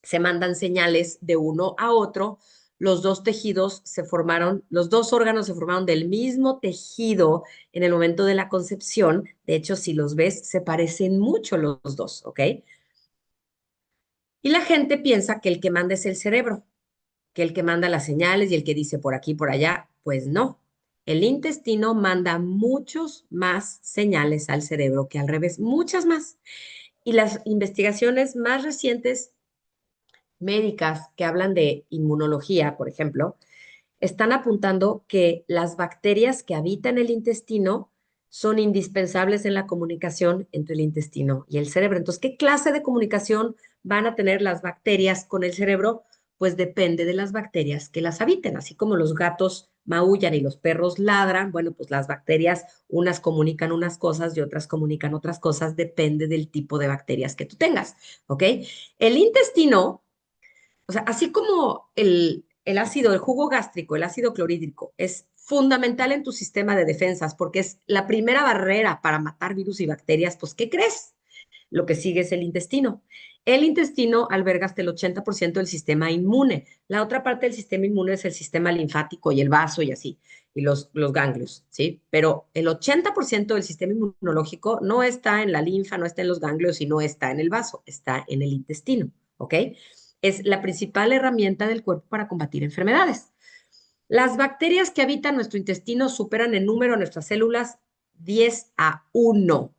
se mandan señales de uno a otro. Los dos tejidos se formaron, los dos órganos se formaron del mismo tejido en el momento de la concepción. De hecho, si los ves, se parecen mucho los dos, ¿ok? Y la gente piensa que el que manda es el cerebro, que el que manda las señales y el que dice por aquí, por allá. Pues no. El intestino manda muchos más señales al cerebro que al revés, muchas más. Y las investigaciones más recientes médicas que hablan de inmunología, por ejemplo, están apuntando que las bacterias que habitan el intestino son indispensables en la comunicación entre el intestino y el cerebro. Entonces, ¿qué clase de comunicación van a tener las bacterias con el cerebro? Pues depende de las bacterias que las habiten, así como los gatos maullan y los perros ladran, bueno, pues las bacterias, unas comunican unas cosas y otras comunican otras cosas, depende del tipo de bacterias que tú tengas, ¿ok? El intestino, o sea, así como el ácido, el jugo gástrico, el ácido clorhídrico, es fundamental en tu sistema de defensas porque es la primera barrera para matar virus y bacterias, pues, ¿qué crees? Lo que sigue es el intestino. El intestino alberga hasta el 80% del sistema inmune. La otra parte del sistema inmune es el sistema linfático y el vaso y así, y los ganglios, ¿sí? Pero el 80% del sistema inmunológico no está en la linfa, no está en los ganglios y no está en el vaso, está en el intestino, ¿ok? Es la principal herramienta del cuerpo para combatir enfermedades. Las bacterias que habitan nuestro intestino superan en número a nuestras células 10 a 1.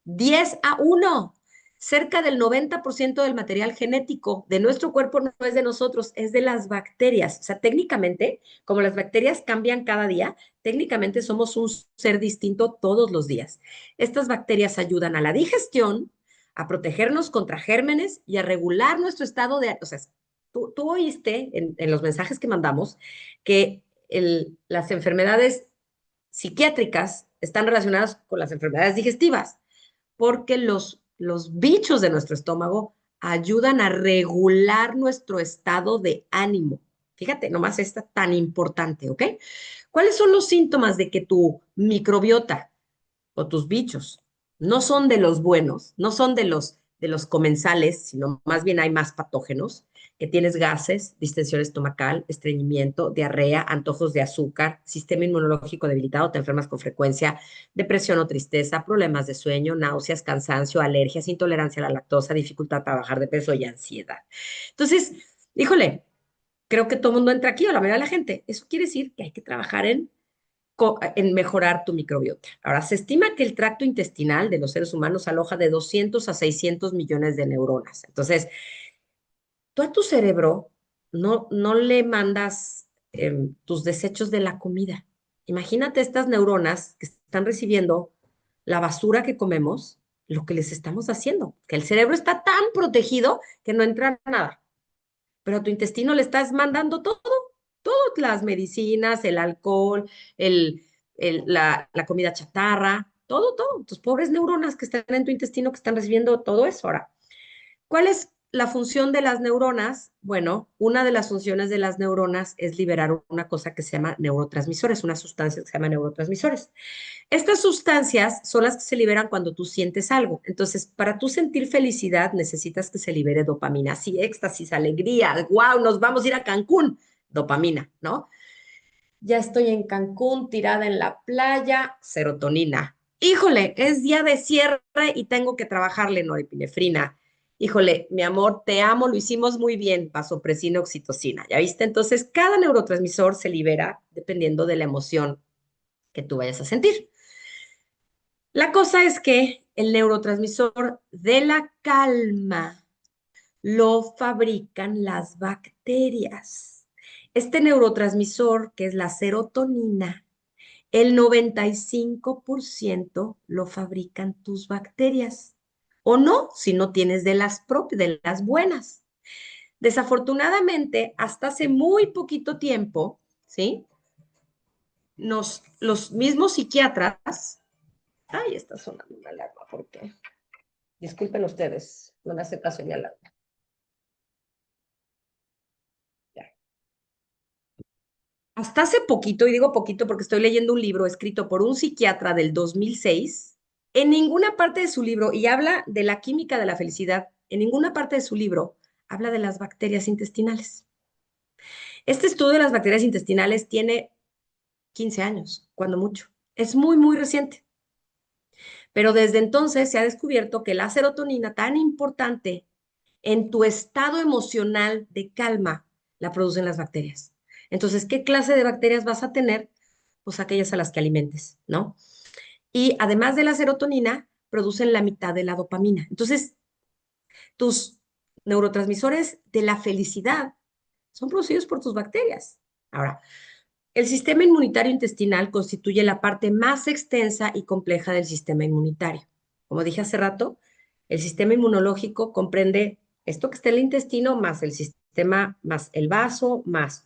10 a 1. Cerca del 90% del material genético de nuestro cuerpo no es de nosotros, es de las bacterias. O sea, técnicamente, como las bacterias cambian cada día, técnicamente somos un ser distinto todos los días. Estas bacterias ayudan a la digestión, a protegernos contra gérmenes y a regular nuestro estado de... O sea, tú oíste en los mensajes que mandamos que las enfermedades psiquiátricas están relacionadas con las enfermedades digestivas porque los bichos de nuestro estómago ayudan a regular nuestro estado de ánimo. Fíjate, nomás esta tan importante, ¿ok? ¿Cuáles son los síntomas de que tu microbiota o tus bichos no son de los buenos, no son de los comensales, sino más bien hay más patógenos, que tienes gases, distensión estomacal, estreñimiento, diarrea, antojos de azúcar, sistema inmunológico debilitado, te enfermas con frecuencia, depresión o tristeza, problemas de sueño, náuseas, cansancio, alergias, intolerancia a la lactosa, dificultad para bajar de peso y ansiedad? Entonces, híjole, creo que todo el mundo entra aquí, o la mayoría de la gente. Eso quiere decir que hay que trabajar en mejorar tu microbiota. Ahora, se estima que el tracto intestinal de los seres humanos aloja de 200 a 600 millones de neuronas. Entonces, tú a tu cerebro no le mandas tus desechos de la comida. Imagínate estas neuronas que están recibiendo la basura que comemos, lo que les estamos haciendo, que el cerebro está tan protegido que no entra nada, pero a tu intestino le estás mandando todo, todas las medicinas, el alcohol, la comida chatarra, todo. Tus pobres neuronas que están en tu intestino que están recibiendo todo eso. Ahora, ¿cuál es la función de las neuronas? Bueno, una de las funciones de las neuronas es liberar una cosa que se llama neurotransmisores, una sustancia que se llama neurotransmisores. Estas sustancias son las que se liberan cuando tú sientes algo. Entonces, para tú sentir felicidad, necesitas que se libere dopamina, así, éxtasis, alegría, wow, nos vamos a ir a Cancún, dopamina, ¿no? Ya estoy en Cancún, tirada en la playa, serotonina. Híjole, es día de cierre y tengo que trabajarle norepinefrina. Híjole, mi amor, te amo, lo hicimos muy bien, vasopresina, oxitocina, ¿ya viste? Entonces, cada neurotransmisor se libera dependiendo de la emoción que tú vayas a sentir. La cosa es que el neurotransmisor de la calma lo fabrican las bacterias. Este neurotransmisor, que es la serotonina, el 95% lo fabrican tus bacterias. o no, si no tienes de las buenas. Desafortunadamente, hasta hace muy poquito tiempo, ¿sí? Los mismos psiquiatras, ay, está sonando una alarma, ¿por qué? Disculpen ustedes, no me hace caso mi alarma. Ya. Hasta hace poquito, y digo poquito porque estoy leyendo un libro escrito por un psiquiatra del 2006, en ninguna parte de su libro, y habla de la química de la felicidad, en ninguna parte de su libro habla de las bacterias intestinales. Este estudio de las bacterias intestinales tiene 15 años, cuando mucho. Es muy, muy reciente. Pero desde entonces se ha descubierto que la serotonina, tan importante en tu estado emocional de calma, la producen las bacterias. Entonces, ¿qué clase de bacterias vas a tener? Pues aquellas a las que alimentes, ¿no? Y además de la serotonina, producen la mitad de la dopamina. Entonces, tus neurotransmisores de la felicidad son producidos por tus bacterias. Ahora, el sistema inmunitario intestinal constituye la parte más extensa y compleja del sistema inmunitario. Como dije hace rato, el sistema inmunológico comprende esto que está en el intestino, más el sistema, más el vaso, más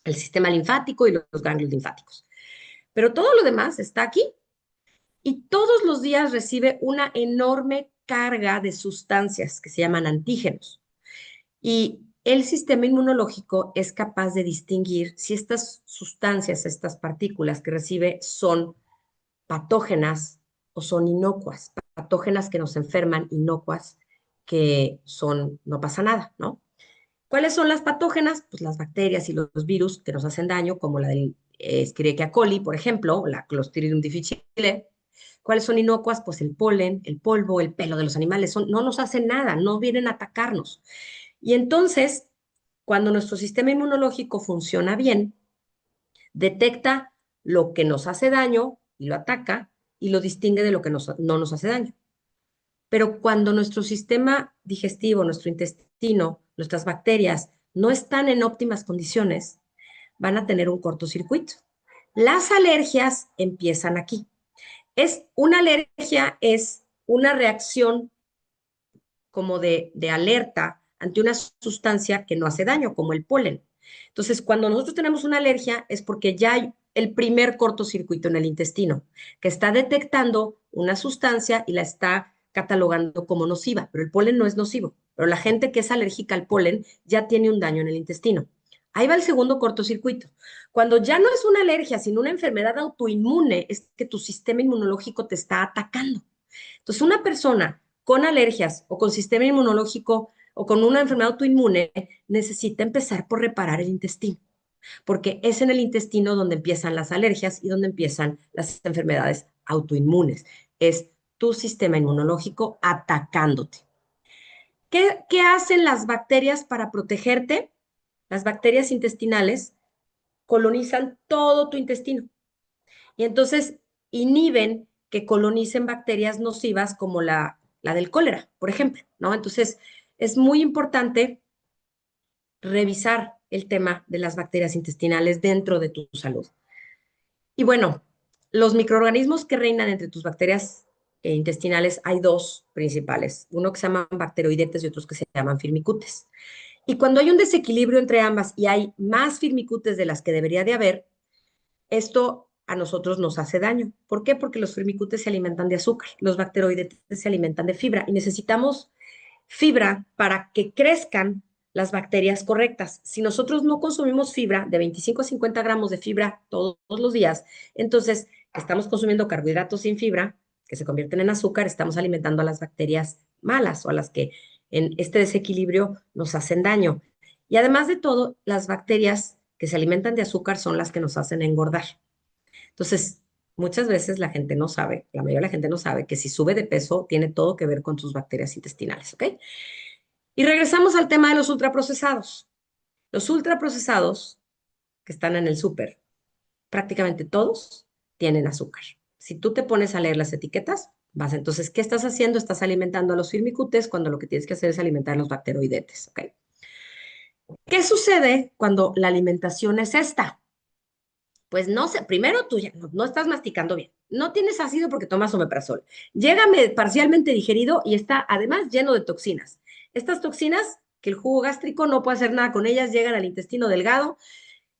el sistema linfático y los ganglios linfáticos. Pero todo lo demás está aquí y todos los días recibe una enorme carga de sustancias que se llaman antígenos. Y el sistema inmunológico es capaz de distinguir si estas sustancias, estas partículas que recibe son patógenas o son inocuas, patógenas que nos enferman, inocuas que son, no pasa nada, ¿no? ¿Cuáles son las patógenas? Pues las bacterias y los virus que nos hacen daño, como la del Escherichia coli, por ejemplo, o la Clostridium difficile. ¿Cuáles son inocuas? Pues el polen, el polvo, el pelo de los animales, no nos hacen nada, no vienen a atacarnos. Y entonces, cuando nuestro sistema inmunológico funciona bien, detecta lo que nos hace daño y lo ataca y lo distingue de lo que no nos hace daño. Pero cuando nuestro sistema digestivo, nuestro intestino, nuestras bacterias no están en óptimas condiciones, van a tener un cortocircuito. Las alergias empiezan aquí. Una alergia es una reacción como de alerta ante una sustancia que no hace daño, como el polen. Entonces, cuando nosotros tenemos una alergia es porque ya hay el primer cortocircuito en el intestino, que está detectando una sustancia y la está catalogando como nociva, pero el polen no es nocivo. Pero la gente que es alérgica al polen ya tiene un daño en el intestino. Ahí va el segundo cortocircuito. Cuando ya no es una alergia, sino una enfermedad autoinmune, es que tu sistema inmunológico te está atacando. Entonces, una persona con alergias o con sistema inmunológico o con una enfermedad autoinmune necesita empezar por reparar el intestino, porque es en el intestino donde empiezan las alergias y donde empiezan las enfermedades autoinmunes. Es tu sistema inmunológico atacándote. ¿Qué hacen las bacterias para protegerte? Las bacterias intestinales colonizan todo tu intestino y entonces inhiben que colonicen bacterias nocivas como la del cólera, por ejemplo, ¿no? Entonces, es muy importante revisar el tema de las bacterias intestinales dentro de tu salud. Y bueno, los microorganismos que reinan entre tus bacterias intestinales hay dos principales, uno que se llaman bacteroidetes y otros que se llaman firmicutes. Y cuando hay un desequilibrio entre ambas y hay más firmicutes de las que debería de haber, esto a nosotros nos hace daño. ¿Por qué? Porque los firmicutes se alimentan de azúcar, los bacteroidetes se alimentan de fibra y necesitamos fibra para que crezcan las bacterias correctas. Si nosotros no consumimos fibra, de 25 a 50 gramos de fibra todos los días, entonces estamos consumiendo carbohidratos sin fibra, que se convierten en azúcar, estamos alimentando a las bacterias malas o a las que en este desequilibrio nos hacen daño. Y además de todo, las bacterias que se alimentan de azúcar son las que nos hacen engordar. Entonces, muchas veces la gente no sabe, la mayoría de la gente no sabe que si sube de peso tiene todo que ver con sus bacterias intestinales, ¿ok? Y regresamos al tema de los ultraprocesados. Los ultraprocesados que están en el súper, prácticamente todos tienen azúcar. Si tú te pones a leer las etiquetas, vas entonces, ¿qué estás haciendo? Estás alimentando a los firmicutes cuando lo que tienes que hacer es alimentar a los bacteroidetes, ¿ok? ¿Qué sucede cuando la alimentación es esta? Pues no sé, primero tú ya no estás masticando bien, no tienes ácido porque tomas omeprazol. Llega parcialmente digerido y está además lleno de toxinas. Estas toxinas, que el jugo gástrico no puede hacer nada con ellas, llegan al intestino delgado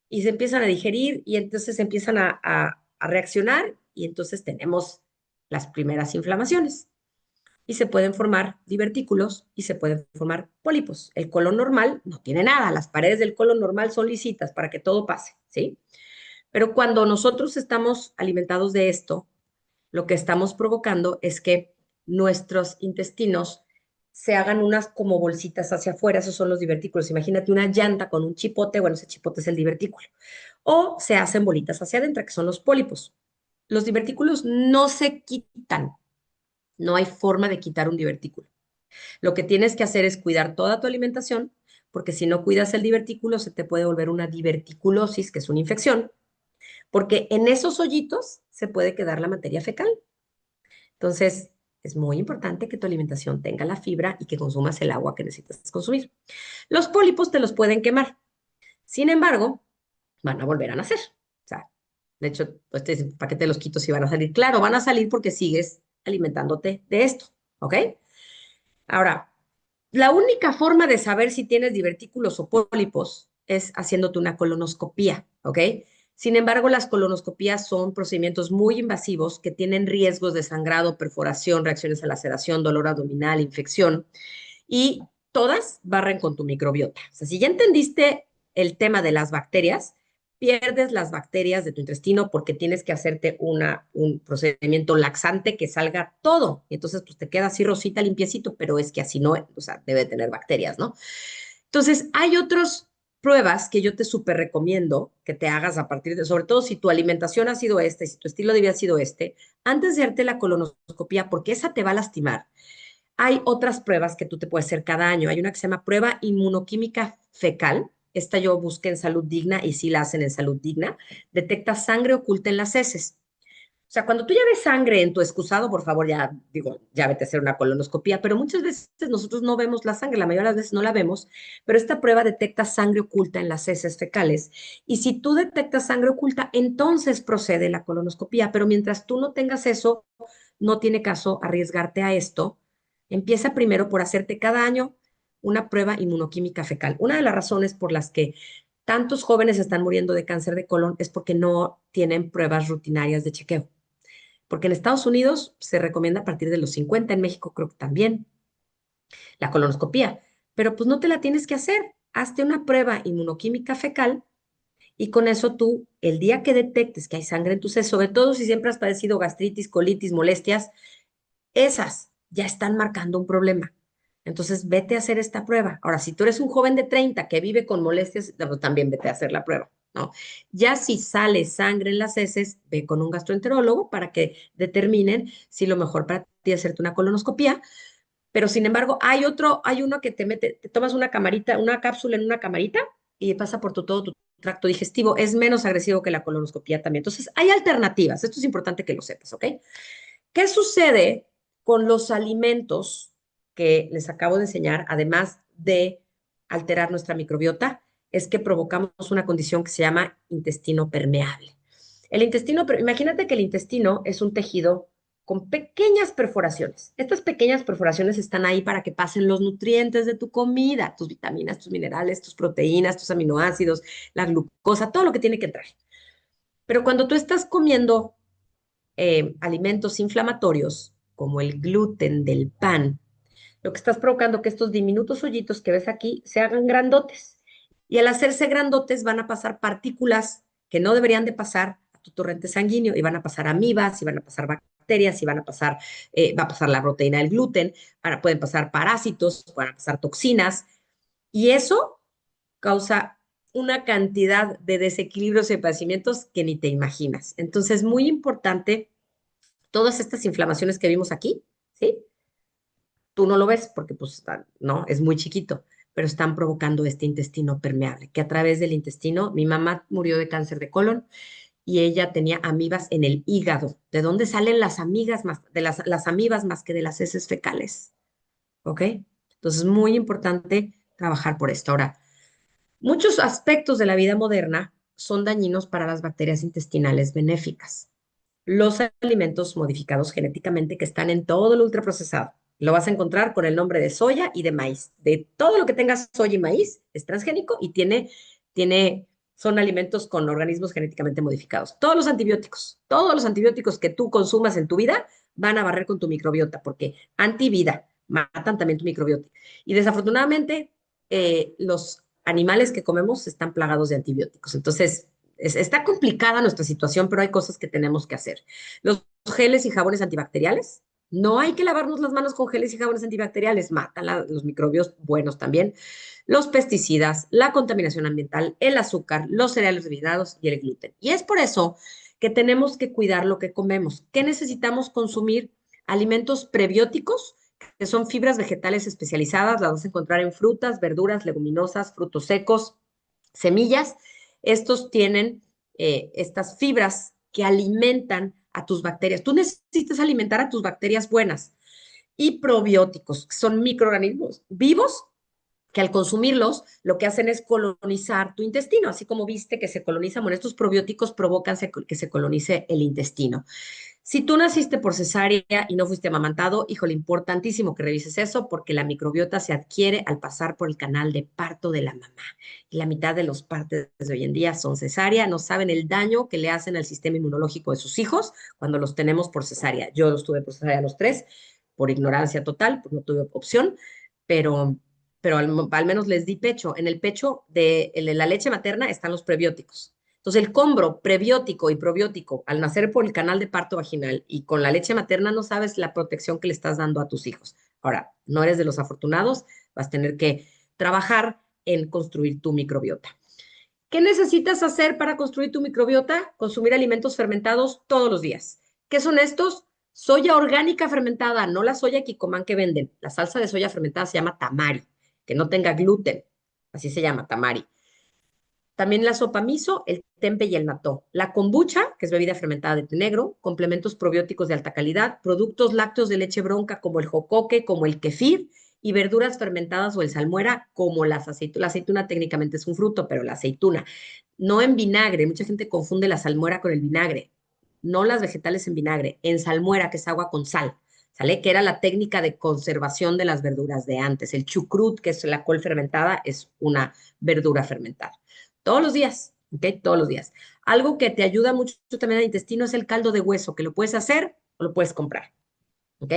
y se empiezan a digerir y entonces empiezan a reaccionar y entonces tenemos las primeras inflamaciones y se pueden formar divertículos y se pueden formar pólipos. El colon normal no tiene nada, las paredes del colon normal son lisitas para que todo pase, ¿sí? Pero cuando nosotros estamos alimentados de esto, lo que estamos provocando es que nuestros intestinos se hagan unas como bolsitas hacia afuera, esos son los divertículos. Imagínate una llanta con un chipote, bueno, ese chipote es el divertículo. O se hacen bolitas hacia adentro, que son los pólipos. Los divertículos no se quitan, no hay forma de quitar un divertículo. Lo que tienes que hacer es cuidar toda tu alimentación, porque si no cuidas el divertículo, se te puede volver una diverticulosis, que es una infección, porque en esos hoyitos se puede quedar la materia fecal. Entonces, es muy importante que tu alimentación tenga la fibra y que consumas el agua que necesitas consumir. Los pólipos te los pueden quemar. Sin embargo, van a volver a nacer. O sea, de hecho, pues te dicen, ¿para qué te los quito si van a salir? Claro, van a salir porque sigues alimentándote de esto, ¿ok? Ahora, la única forma de saber si tienes divertículos o pólipos es haciéndote una colonoscopía, ¿ok? Sin embargo, las colonoscopías son procedimientos muy invasivos que tienen riesgos de sangrado, perforación, reacciones a la sedación, dolor abdominal, infección, y todas barren con tu microbiota. O sea, si ya entendiste el tema de las bacterias, pierdes las bacterias de tu intestino porque tienes que hacerte un procedimiento laxante que salga todo. Y entonces, pues te queda así rosita, limpiecito, pero es que así no, o sea, debe tener bacterias, ¿no? Entonces, hay otras pruebas que yo te súper recomiendo que te hagas a partir de, sobre todo si tu alimentación ha sido esta y si tu estilo de vida ha sido este, antes de hacerte la colonoscopia, porque esa te va a lastimar. Hay otras pruebas que tú te puedes hacer cada año. Hay una que se llama prueba inmunoquímica fecal. Esta yo busqué en Salud Digna y sí la hacen en Salud Digna. Detecta sangre oculta en las heces. O sea, cuando tú ya ves sangre en tu excusado, por favor, ya digo, ya vete a hacer una colonoscopía, pero muchas veces nosotros no vemos la sangre, la mayoría de las veces no la vemos, pero esta prueba detecta sangre oculta en las heces fecales. Y si tú detectas sangre oculta, entonces procede la colonoscopía, pero mientras tú no tengas eso, no tiene caso arriesgarte a esto. Empieza primero por hacerte cada año una prueba inmunoquímica fecal. Una de las razones por las que tantos jóvenes están muriendo de cáncer de colon es porque no tienen pruebas rutinarias de chequeo. Porque en Estados Unidos se recomienda a partir de los 50, en México creo que también, la colonoscopía. Pero pues no te la tienes que hacer. Hazte una prueba inmunoquímica fecal y con eso tú, el día que detectes que hay sangre en tus heces, sobre todo si siempre has padecido gastritis, colitis, molestias, esas ya están marcando un problema. Entonces, vete a hacer esta prueba. Ahora, si tú eres un joven de 30 que vive con molestias, pues también vete a hacer la prueba, ¿no? Ya si sale sangre en las heces, ve con un gastroenterólogo para que determinen si lo mejor para ti es hacerte una colonoscopía. Pero sin embargo, hay uno que te mete, te tomas una camarita, una cápsula en una camarita y pasa por todo tu tracto digestivo. Es menos agresivo que la colonoscopía también. Entonces, hay alternativas. Esto es importante que lo sepas, ¿ok? ¿Qué sucede con los alimentos que les acabo de enseñar, además de alterar nuestra microbiota? Es que provocamos una condición que se llama intestino permeable. El intestino, imagínate que el intestino es un tejido con pequeñas perforaciones. Estas pequeñas perforaciones están ahí para que pasen los nutrientes de tu comida, tus vitaminas, tus minerales, tus proteínas, tus aminoácidos, la glucosa, todo lo que tiene que entrar. Pero cuando tú estás comiendo alimentos inflamatorios, como el gluten del pan, lo que estás provocando que estos diminutos hoyitos que ves aquí se hagan grandotes. Y al hacerse grandotes van a pasar partículas que no deberían de pasar a tu torrente sanguíneo y van a pasar amibas y van a pasar bacterias y van a pasar, va a pasar la proteína del gluten, pueden pasar parásitos, van a pasar toxinas y eso causa una cantidad de desequilibrios y padecimientos que ni te imaginas. Entonces, muy importante todas estas inflamaciones que vimos aquí, ¿sí? Tú no lo ves porque, pues, no, es muy chiquito, pero están provocando este intestino permeable, que a través del intestino, mi mamá murió de cáncer de colon y ella tenía amibas en el hígado. ¿De dónde salen las amigas más, de las amibas más que de las heces fecales? ¿Ok? Entonces, es muy importante trabajar por esto. Ahora, muchos aspectos de la vida moderna son dañinos para las bacterias intestinales benéficas. los alimentos modificados genéticamente que están en todo el ultraprocesado. Lo vas a encontrar con el nombre de soya y de maíz. De todo lo que tenga soya y maíz es transgénico y son alimentos con organismos genéticamente modificados. Todos los antibióticos que tú consumas en tu vida van a barrer con tu microbiota, porque antivida, matan también tu microbiota. Y desafortunadamente, los animales que comemos están plagados de antibióticos. Entonces, está complicada nuestra situación, pero hay cosas que tenemos que hacer. Los geles y jabones antibacteriales, no hay que lavarnos las manos con geles y jabones antibacteriales, matan los microbios buenos también. Los pesticidas, la contaminación ambiental, el azúcar, los cereales refinados y el gluten. Y es por eso que tenemos que cuidar lo que comemos. ¿Qué necesitamos consumir? Alimentos prebióticos, que son fibras vegetales especializadas, las vas a encontrar en frutas, verduras, leguminosas, frutos secos, semillas. Estos tienen estas fibras que alimentan a tus bacterias. Tú necesitas alimentar a tus bacterias buenas y probióticos, que son microorganismos vivos que al consumirlos lo que hacen es colonizar tu intestino, así como viste que se colonizan, bueno, estos probióticos provocan que se colonice el intestino. Si tú naciste por cesárea y no fuiste amamantado, híjole, importantísimo que revises eso porque la microbiota se adquiere al pasar por el canal de parto de la mamá. Y la mitad de los partos de hoy en día son cesárea, no saben el daño que le hacen al sistema inmunológico de sus hijos cuando los tenemos por cesárea. Yo los tuve por cesárea a los tres, por ignorancia total, pues no tuve opción, pero, pero al menos les di pecho. En el pecho de la leche materna están los prebióticos. Entonces, el combro prebiótico y probiótico al nacer por el canal de parto vaginal y con la leche materna no sabes la protección que le estás dando a tus hijos. Ahora, no eres de los afortunados, vas a tener que trabajar en construir tu microbiota. ¿Qué necesitas hacer para construir tu microbiota? Consumir alimentos fermentados todos los días. ¿Qué son estos? Soya orgánica fermentada, no la soya Kikkoman que venden. La salsa de soya fermentada se llama tamari, que no tenga gluten. Así se llama, tamari. También la sopa miso, el tempe y el natto. La kombucha, que es bebida fermentada de té negro, complementos probióticos de alta calidad, productos lácteos de leche bronca como el jocoque, como el kefir, y verduras fermentadas o el salmuera como las aceitunas. La aceituna técnicamente es un fruto, pero la aceituna. No en vinagre, mucha gente confunde la salmuera con el vinagre. No las vegetales en vinagre, en salmuera, que es agua con sal. ¿Sale? Que era la técnica de conservación de las verduras de antes. El chucrut, que es la col fermentada, es una verdura fermentada. Todos los días, ¿ok? Todos los días. Algo que te ayuda mucho también al intestino es el caldo de hueso, que lo puedes hacer o lo puedes comprar, ¿ok?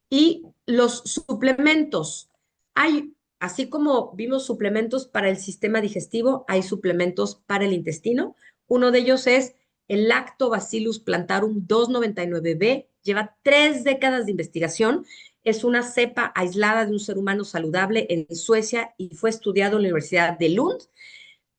Y los suplementos. Hay, así como vimos suplementos para el sistema digestivo, hay suplementos para el intestino. Uno de ellos es el Lactobacillus plantarum 299b. Lleva 3 décadas de investigación. Es una cepa aislada de un ser humano saludable en Suecia y fue estudiado en la Universidad de Lund.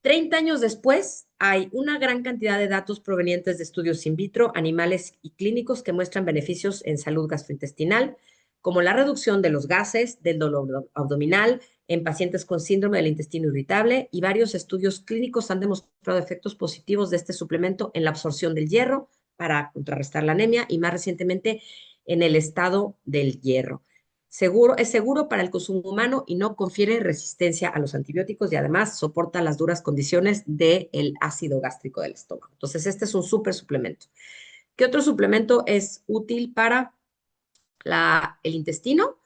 30 años después, hay una gran cantidad de datos provenientes de estudios in vitro, animales y clínicos que muestran beneficios en salud gastrointestinal, como la reducción de los gases, del dolor abdominal en pacientes con síndrome del intestino irritable, y varios estudios clínicos han demostrado efectos positivos de este suplemento en la absorción del hierro para contrarrestar la anemia y más recientemente en el estado del hierro. Es seguro para el consumo humano y no confiere resistencia a los antibióticos y además soporta las duras condiciones del ácido gástrico del estómago. Entonces, este es un súper suplemento. ¿Qué otro suplemento es útil para el intestino?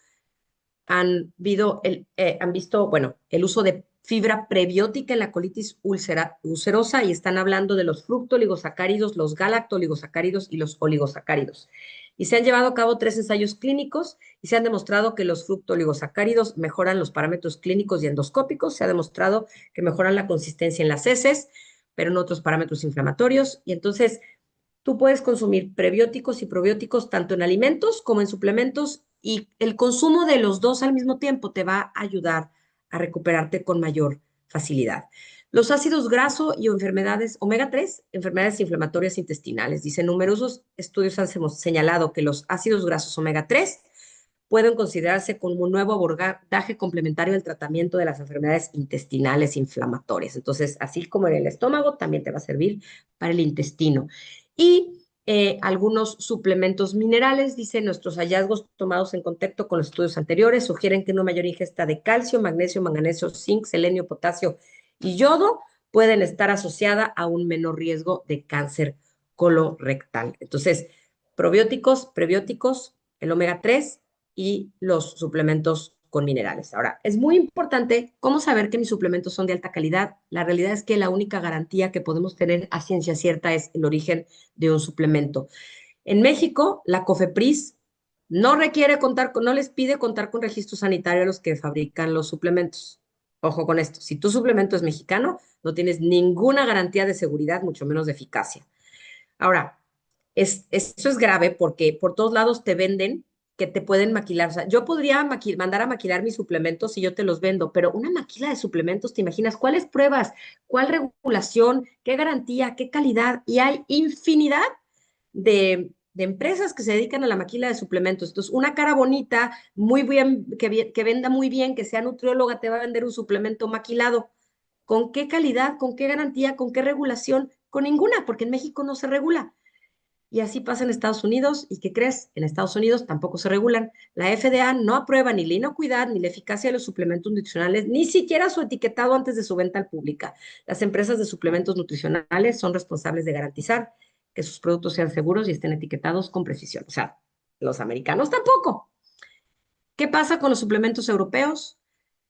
Han visto, bueno, el uso de fibra prebiótica en la colitis ulcerosa y están hablando de los fructooligosacáridos, los galactooligosacáridos y los oligosacáridos. Y se han llevado a cabo 3 ensayos clínicos y se han demostrado que los fructooligosacáridos mejoran los parámetros clínicos y endoscópicos. Se ha demostrado que mejoran la consistencia en las heces, pero en otros parámetros inflamatorios. Y entonces tú puedes consumir prebióticos y probióticos tanto en alimentos como en suplementos y el consumo de los dos al mismo tiempo te va a ayudar a recuperarte con mayor facilidad. Los ácidos grasos y enfermedades omega 3, enfermedades inflamatorias intestinales. Dicen, numerosos estudios han señalado que los ácidos grasos omega 3 pueden considerarse como un nuevo abordaje complementario al tratamiento de las enfermedades intestinales inflamatorias. Entonces, así como en el estómago, también te va a servir para el intestino. Y algunos suplementos minerales, dicen nuestros hallazgos tomados en contacto con los estudios anteriores, sugieren que una mayor ingesta de calcio, magnesio, manganeso, zinc, selenio, potasio y yodo pueden estar asociada a un menor riesgo de cáncer colorectal. Entonces, probióticos, prebióticos, el omega 3 y los suplementos con minerales. Ahora, es muy importante cómo saber que mis suplementos son de alta calidad. La realidad es que la única garantía que podemos tener a ciencia cierta es el origen de un suplemento. En México, la COFEPRIS no requiere no les pide contar con registro sanitario a los que fabrican los suplementos. Ojo con esto, si tu suplemento es mexicano, no tienes ninguna garantía de seguridad, mucho menos de eficacia. Ahora, eso es grave porque por todos lados te venden que te pueden maquilar. O sea, yo podría mandar a maquilar mis suplementos y yo te los vendo, pero una maquila de suplementos, ¿te imaginas cuáles pruebas, cuál regulación, qué garantía, qué calidad? Y hay infinidad de empresas que se dedican a la maquila de suplementos. Entonces, una cara bonita, muy bien, que venda muy bien, que sea nutrióloga, te va a vender un suplemento maquilado. ¿Con qué calidad, con qué garantía, con qué regulación? Con ninguna, porque en México no se regula. Y así pasa en Estados Unidos. ¿Y qué crees? En Estados Unidos tampoco se regulan. La FDA no aprueba ni la inocuidad ni la eficacia de los suplementos nutricionales, ni siquiera su etiquetado antes de su venta al público. Las empresas de suplementos nutricionales son responsables de garantizar que sus productos sean seguros y estén etiquetados con precisión. O sea, los americanos tampoco. ¿Qué pasa con los suplementos europeos?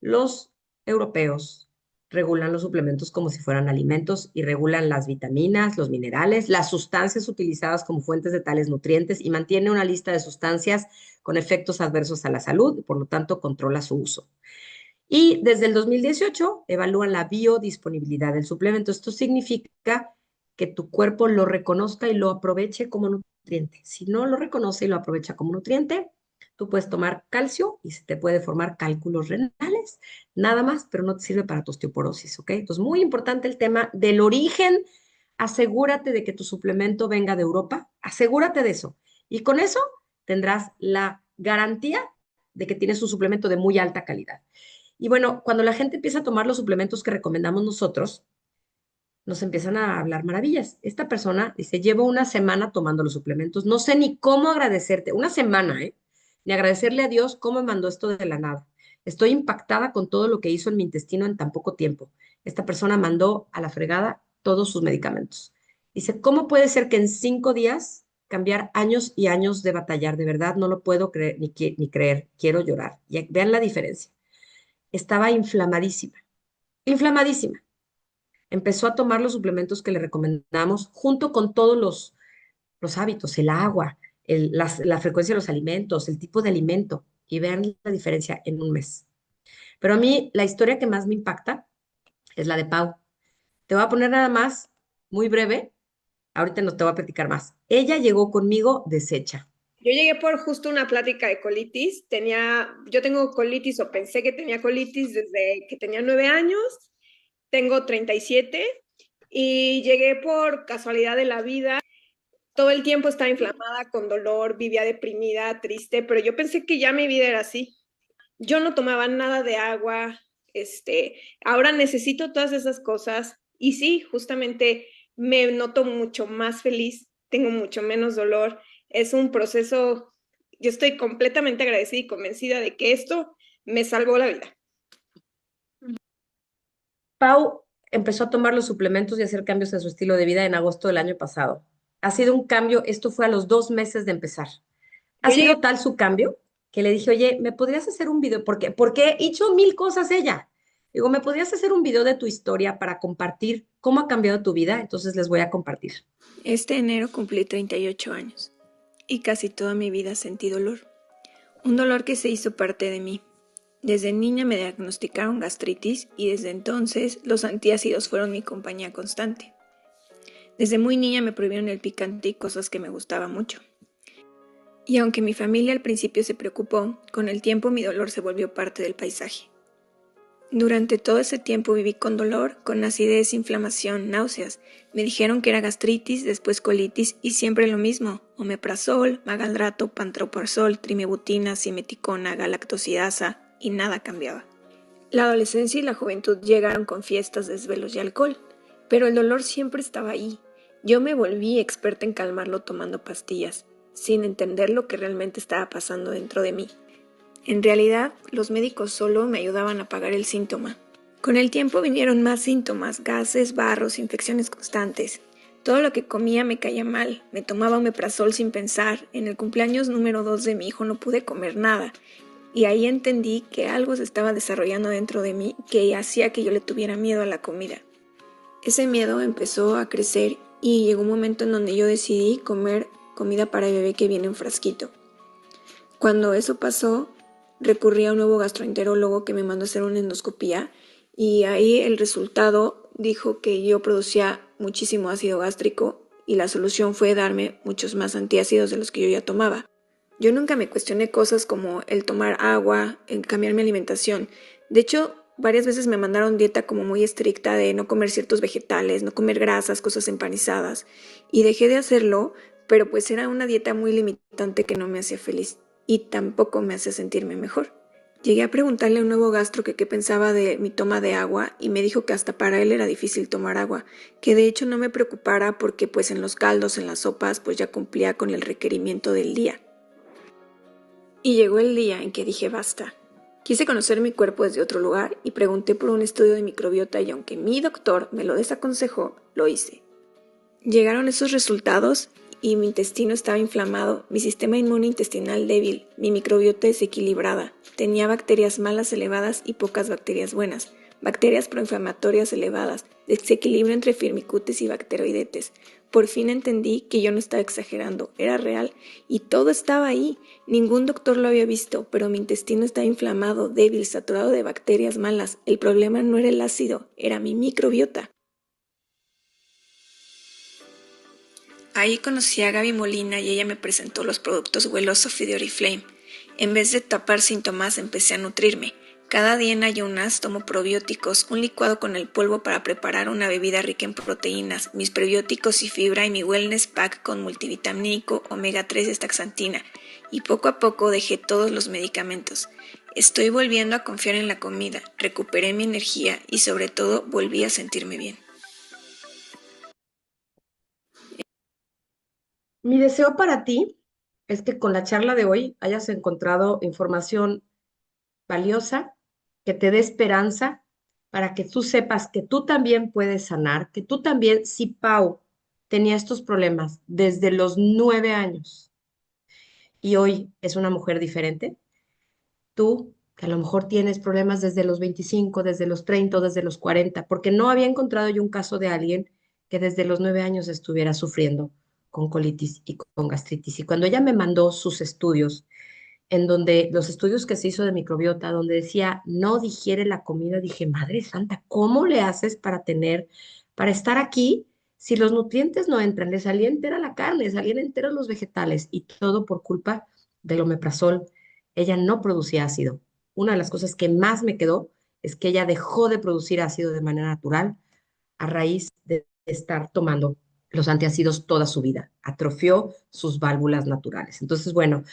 Los europeos regulan los suplementos como si fueran alimentos y regulan las vitaminas, los minerales, las sustancias utilizadas como fuentes de tales nutrientes y mantiene una lista de sustancias con efectos adversos a la salud y por lo tanto controla su uso. Y desde el 2018 evalúan la biodisponibilidad del suplemento. Esto significa que tu cuerpo lo reconozca y lo aproveche como nutriente. Si no lo reconoce y lo aprovecha como nutriente, tú puedes tomar calcio y se te puede formar cálculos renales, nada más, pero no te sirve para tu osteoporosis, ¿ok? Entonces, muy importante el tema del origen. Asegúrate de que tu suplemento venga de Europa, asegúrate de eso. Y con eso tendrás la garantía de que tienes un suplemento de muy alta calidad. Y bueno, cuando la gente empieza a tomar los suplementos que recomendamos nosotros, nos empiezan a hablar maravillas. Esta persona dice, llevo una semana tomando los suplementos, no sé ni cómo agradecerte, una semana, ¿eh? Ni agradecerle a Dios cómo me mandó esto de la nada. Estoy impactada con todo lo que hizo en mi intestino en tan poco tiempo. Esta persona mandó a la fregada todos sus medicamentos. Dice, ¿cómo puede ser que en 5 días cambiar años y años de batallar? De verdad, no lo puedo creer ni creer. Quiero llorar. Y vean la diferencia. Estaba inflamadísima, inflamadísima. Empezó a tomar los suplementos que le recomendamos junto con todos los hábitos, el agua, la frecuencia de los alimentos, el tipo de alimento, y vean la diferencia en un mes. Pero a mí la historia que más me impacta es la de Pau. Te voy a poner nada más, muy breve, ahorita no te voy a platicar más. Ella llegó conmigo deshecha. Yo llegué por justo una plática de colitis. Yo tengo colitis o pensé que tenía colitis desde que tenía 9 años. Tengo 37 y llegué por casualidad de la vida. Todo el tiempo estaba inflamada, con dolor, vivía deprimida, triste, pero yo pensé que ya mi vida era así. Yo no tomaba nada de agua. Ahora necesito todas esas cosas y sí, justamente me noto mucho más feliz, tengo mucho menos dolor. Es un proceso, yo estoy completamente agradecida y convencida de que esto me salvó la vida. Pau empezó a tomar los suplementos y hacer cambios en su estilo de vida en agosto del año pasado. Ha sido un cambio, esto fue a los 2 meses de empezar. Ha Yo llegué sido tal su cambio que le dije, oye, ¿me podrías hacer un video? Porque he hecho 1000 cosas ella. Digo, ¿me podrías hacer un video de tu historia para compartir cómo ha cambiado tu vida? Entonces les voy a compartir. Este enero cumplí 38 años y casi toda mi vida sentí dolor. Un dolor que se hizo parte de mí. Desde niña me diagnosticaron gastritis y desde entonces los antiácidos fueron mi compañía constante. Desde muy niña me prohibieron el picante y cosas que me gustaban mucho. Y aunque mi familia al principio se preocupó, con el tiempo mi dolor se volvió parte del paisaje. Durante todo ese tiempo viví con dolor, con acidez, inflamación, náuseas. Me dijeron que era gastritis, después colitis y siempre lo mismo: omeprazol, magaldrato, pantoprazol, trimibutina, simeticona, galactosidasa, y nada cambiaba. La adolescencia y la juventud llegaron con fiestas, desvelos y alcohol, pero el dolor siempre estaba ahí. Yo me volví experta en calmarlo tomando pastillas, sin entender lo que realmente estaba pasando dentro de mí. En realidad, los médicos solo me ayudaban a apagar el síntoma. Con el tiempo vinieron más síntomas: gases, barros, infecciones constantes. Todo lo que comía me caía mal, me tomaba omeprazol sin pensar. En el cumpleaños número 2 de mi hijo no pude comer nada. Y ahí entendí que algo se estaba desarrollando dentro de mí que hacía que yo le tuviera miedo a la comida. Ese miedo empezó a crecer y llegó un momento en donde yo decidí comer comida para bebé que viene en frasquito. Cuando eso pasó, recurrí a un nuevo gastroenterólogo que me mandó a hacer una endoscopía y ahí el resultado dijo que yo producía muchísimo ácido gástrico y la solución fue darme muchos más antiácidos de los que yo ya tomaba. Yo nunca me cuestioné cosas como el tomar agua, el cambiar mi alimentación. De hecho, varias veces me mandaron dieta como muy estricta de no comer ciertos vegetales, no comer grasas, cosas empanizadas. Y dejé de hacerlo, pero pues era una dieta muy limitante que no me hacía feliz y tampoco me hacía sentirme mejor. Llegué a preguntarle a un nuevo gastro que qué pensaba de mi toma de agua y me dijo que hasta para él era difícil tomar agua, que de hecho no me preocupara porque pues en los caldos, en las sopas, pues ya cumplía con el requerimiento del día. Y llegó el día en que dije basta. Quise conocer mi cuerpo desde otro lugar y pregunté por un estudio de microbiota y aunque mi doctor me lo desaconsejó, lo hice. Llegaron esos resultados y mi intestino estaba inflamado, mi sistema inmune intestinal débil, mi microbiota desequilibrada, tenía bacterias malas elevadas y pocas bacterias buenas, bacterias proinflamatorias elevadas, desequilibrio entre firmicutes y bacteroidetes. Por fin entendí que yo no estaba exagerando, era real y todo estaba ahí. Ningún doctor lo había visto, pero mi intestino estaba inflamado, débil, saturado de bacterias malas. El problema no era el ácido, era mi microbiota. Ahí conocí a Gaby Molina y ella me presentó los productos Wellosophy de Oriflame. En vez de tapar síntomas, empecé a nutrirme. Cada día en ayunas tomo probióticos, un licuado con el polvo para preparar una bebida rica en proteínas, mis prebióticos y fibra y mi wellness pack con multivitamínico, omega 3 y astaxantina. Y poco a poco dejé todos los medicamentos. Estoy volviendo a confiar en la comida, recuperé mi energía y sobre todo volví a sentirme bien. Mi deseo para ti es que con la charla de hoy hayas encontrado información valiosa, que te dé esperanza para que tú sepas que tú también puedes sanar, que tú también, si Pau tenía estos problemas desde los 9 años y hoy es una mujer diferente, tú que a lo mejor tienes problemas desde los 25, desde los 30 o desde los 40, porque no había encontrado yo un caso de alguien que desde los 9 años estuviera sufriendo con colitis y con gastritis. Y cuando ella me mandó sus estudios, en donde los estudios que se hizo de microbiota, donde decía no digiere la comida, dije, Madre Santa, ¿cómo le haces para estar aquí si los nutrientes no entran? Le salía entera la carne, le salían enteros los vegetales y todo por culpa del omeprazol. Ella no producía ácido. Una de las cosas que más me quedó es que ella dejó de producir ácido de manera natural a raíz de estar tomando los antiácidos toda su vida. Atrofió sus válvulas naturales. Entonces, bueno,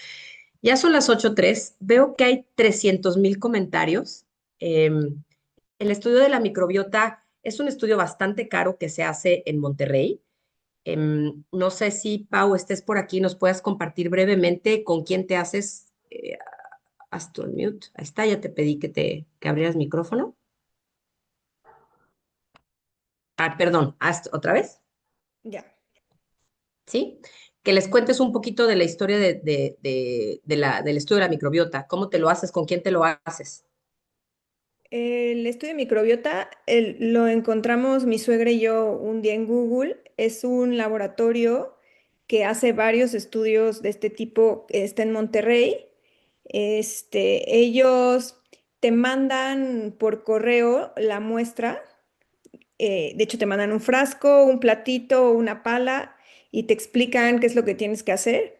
ya son las 8:03. Veo que hay 300,000 comentarios. El estudio de la microbiota es un estudio bastante caro que se hace en Monterrey. No sé si, Pau, estés por aquí, nos puedas compartir brevemente con quién te haces. Haz tu mute. Ahí está, ya te pedí que abrieras micrófono. Perdón, haz otra vez. Ya. ¿Sí? Que les cuentes un poquito de la historia del estudio de la microbiota. ¿Cómo te lo haces? ¿Con quién te lo haces? El estudio de microbiota lo encontramos mi suegra y yo un día en Google. Es un laboratorio que hace varios estudios de este tipo. Está en Monterrey. Ellos te mandan por correo la muestra. De hecho, te mandan un frasco, un platito, una pala y te explican qué es lo que tienes que hacer.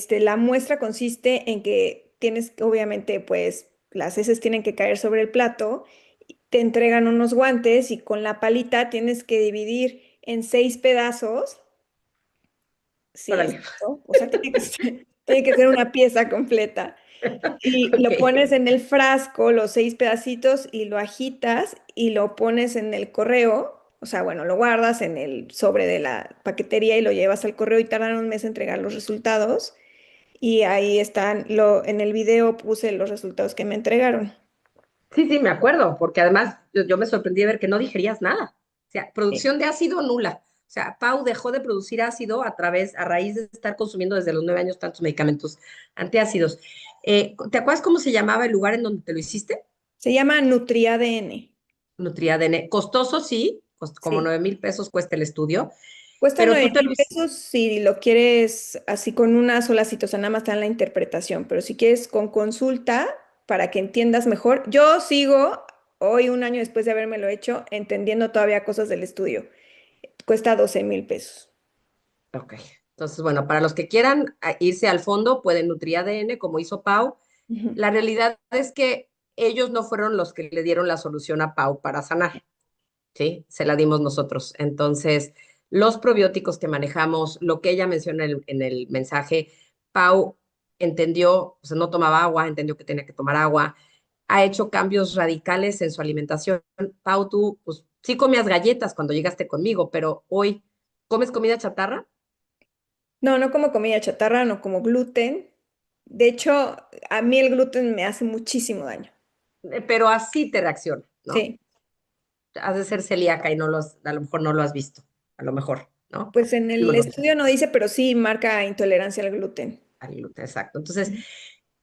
La muestra consiste en que tienes, obviamente, pues las heces tienen que caer sobre el plato, te entregan unos guantes y con la palita tienes que dividir en 6 pedazos. Sí, Órale. exacto. O sea, tiene que ser una pieza completa. Y lo Ok. pones en el frasco, los 6 pedacitos, y lo agitas y lo pones en el correo. O sea, bueno, lo guardas en el sobre de la paquetería y lo llevas al correo y tardan un mes en entregar los resultados. Y ahí están, en el video puse los resultados que me entregaron. Sí, sí, me acuerdo, porque además yo me sorprendí de ver que no digerías nada. O sea, Sí. producción de ácido nula. O sea, Pau dejó de producir ácido a raíz de estar consumiendo desde los 9 años tantos medicamentos antiácidos. ¿Te acuerdas cómo se llamaba el lugar en donde te lo hiciste? Se llama NutriADN. NutriADN. Costoso, sí, como Sí. 9,000 pesos cuesta el estudio, Cuesta pero 9 tú te lo mil hiciste. pesos si lo quieres así con una sola cita, o sea, nada más te dan la interpretación, pero si quieres con consulta para que entiendas mejor, yo sigo hoy, un año después de habérmelo hecho, entendiendo todavía cosas del estudio. Cuesta 12,000 pesos. Ok. Entonces, bueno, para los que quieran irse al fondo, pueden NutriADN, como hizo Pau. Ujú. La realidad es que ellos no fueron los que le dieron la solución a Pau para sanar, ¿sí? Se la dimos nosotros. Entonces, los probióticos que manejamos, lo que ella menciona en el mensaje, Pau entendió, o sea, no tomaba agua, entendió que tenía que tomar agua, ha hecho cambios radicales en su alimentación. Pau, tú, pues sí comías galletas cuando llegaste conmigo, pero hoy, ¿comes comida chatarra? No, no como comida chatarra, no como gluten. De hecho, a mí el gluten me hace muchísimo daño. Pero así te reacciona, ¿no? Sí, Has de ser celíaca y a lo mejor no lo has visto, a lo mejor, ¿no? pues en Digo, el no sé, estudio no dice, pero sí marca intolerancia al gluten. al gluten, exacto. Entonces, Ujú.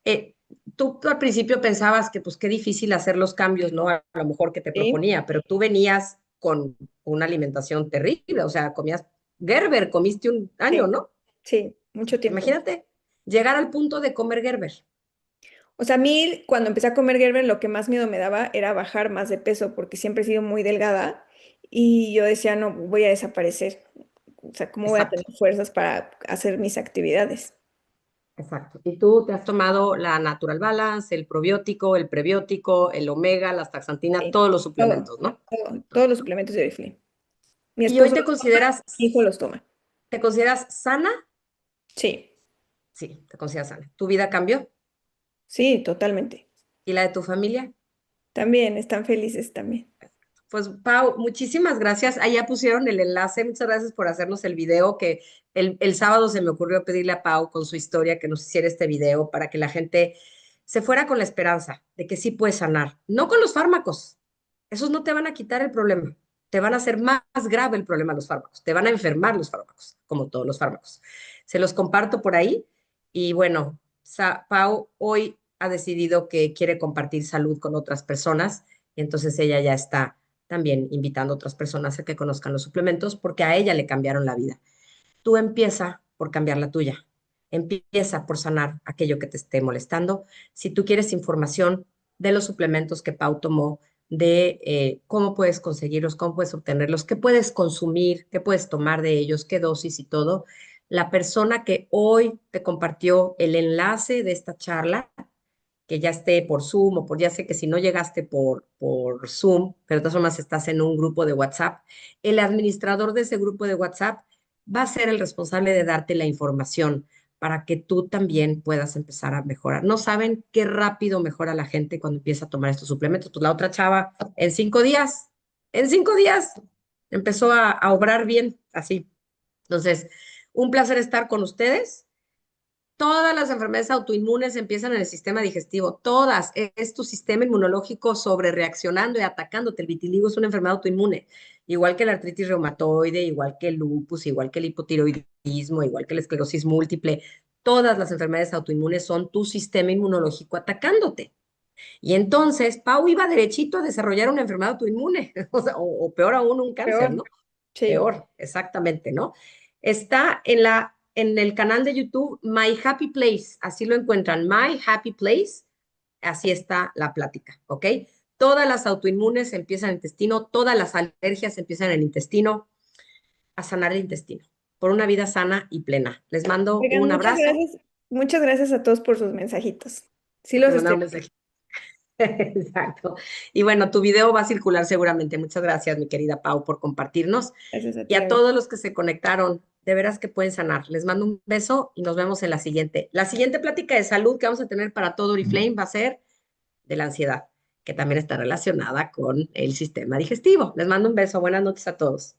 eh, tú al principio pensabas que pues qué difícil hacer los cambios, ¿no? A lo mejor que te Sí, proponía, pero tú venías con una alimentación terrible, o sea, comías Gerber, comiste un año, sí, ¿no? sí, mucho tiempo. Imagínate llegar al punto de comer Gerber. O sea, a mí cuando empecé a comer Gerber lo que más miedo me daba era bajar más de peso porque siempre he sido muy delgada y yo decía, no, voy a desaparecer. O sea, ¿cómo voy a Exacto, tener fuerzas para hacer mis actividades? exacto. Y tú te has tomado la Natural Balance, el probiótico, el prebiótico, el omega, la astaxantina, Sí, todos los todo, suplementos, ¿no? todos los suplementos de Oriflame. Mi Y hoy esposo los toma, mi hijo los toma. te consideras sana. Sí, Sí, te consideras sana. ¿Tu vida cambió? sí, totalmente. ¿Y la de tu familia? También están felices también. Pues, Pau, muchísimas gracias. Ahí ya pusieron el enlace. Muchas gracias por hacernos el video, que el sábado se me ocurrió pedirle a Pau con su historia que nos hiciera este video para que la gente se fuera con la esperanza de que sí puedes sanar. No con los fármacos. Esos no te van a quitar el problema. Te van a hacer más grave el problema los fármacos. Te van a enfermar los fármacos, como todos los fármacos. Se los comparto por ahí. Y bueno, Pau hoy ha decidido que quiere compartir salud con otras personas. Y entonces ella ya está también invitando a otras personas a que conozcan los suplementos porque a ella le cambiaron la vida. Tú empieza por cambiar la tuya. Empieza por sanar aquello que te esté molestando. Si tú quieres información de los suplementos que Pau tomó, de cómo puedes conseguirlos, cómo puedes obtenerlos, qué puedes consumir, qué puedes tomar de ellos, qué dosis y todo, la persona que hoy te compartió el enlace de esta charla que ya esté por Zoom o ya sé que si no llegaste por Zoom, pero de todas formas estás en un grupo de WhatsApp, el administrador de ese grupo de WhatsApp va a ser el responsable de darte la información para que tú también puedas empezar a mejorar. No saben qué rápido mejora la gente cuando empieza a tomar estos suplementos. Pues la otra chava, en 5 días, empezó a obrar bien, así. Entonces, un placer estar con ustedes. Todas las enfermedades autoinmunes empiezan en el sistema digestivo, todas. Es tu sistema inmunológico sobre reaccionando y atacándote. El vitiligo es una enfermedad autoinmune, igual que la artritis reumatoide, igual que el lupus, igual que el hipotiroidismo, igual que la esclerosis múltiple. Todas las enfermedades autoinmunes son tu sistema inmunológico atacándote. Y entonces, Pau iba derechito a desarrollar una enfermedad autoinmune, o peor aún, un cáncer, Peor. ¿no? Sí. Peor, exactamente, ¿no? Está en el canal de YouTube My Happy Place, así lo encuentran, My Happy Place, así está la plática, ¿ok? Todas las autoinmunes empiezan en el intestino, todas las alergias empiezan en el intestino, a sanar el intestino, por una vida sana y plena. Les mando Oigan, un abrazo, muchas gracias a todos por sus mensajitos. Sí te los mando estoy. un mensaje. Exacto. Y bueno, tu video va a circular seguramente. Muchas gracias, mi querida Pau, por compartirnos. Gracias a Y ti, a Gaby. todos los que se conectaron, de veras que pueden sanar. Les mando un beso y nos vemos en la siguiente. La siguiente plática de salud que vamos a tener para todo Oriflame va a ser de la ansiedad, que también está relacionada con el sistema digestivo. Les mando un beso. Buenas noches a todos.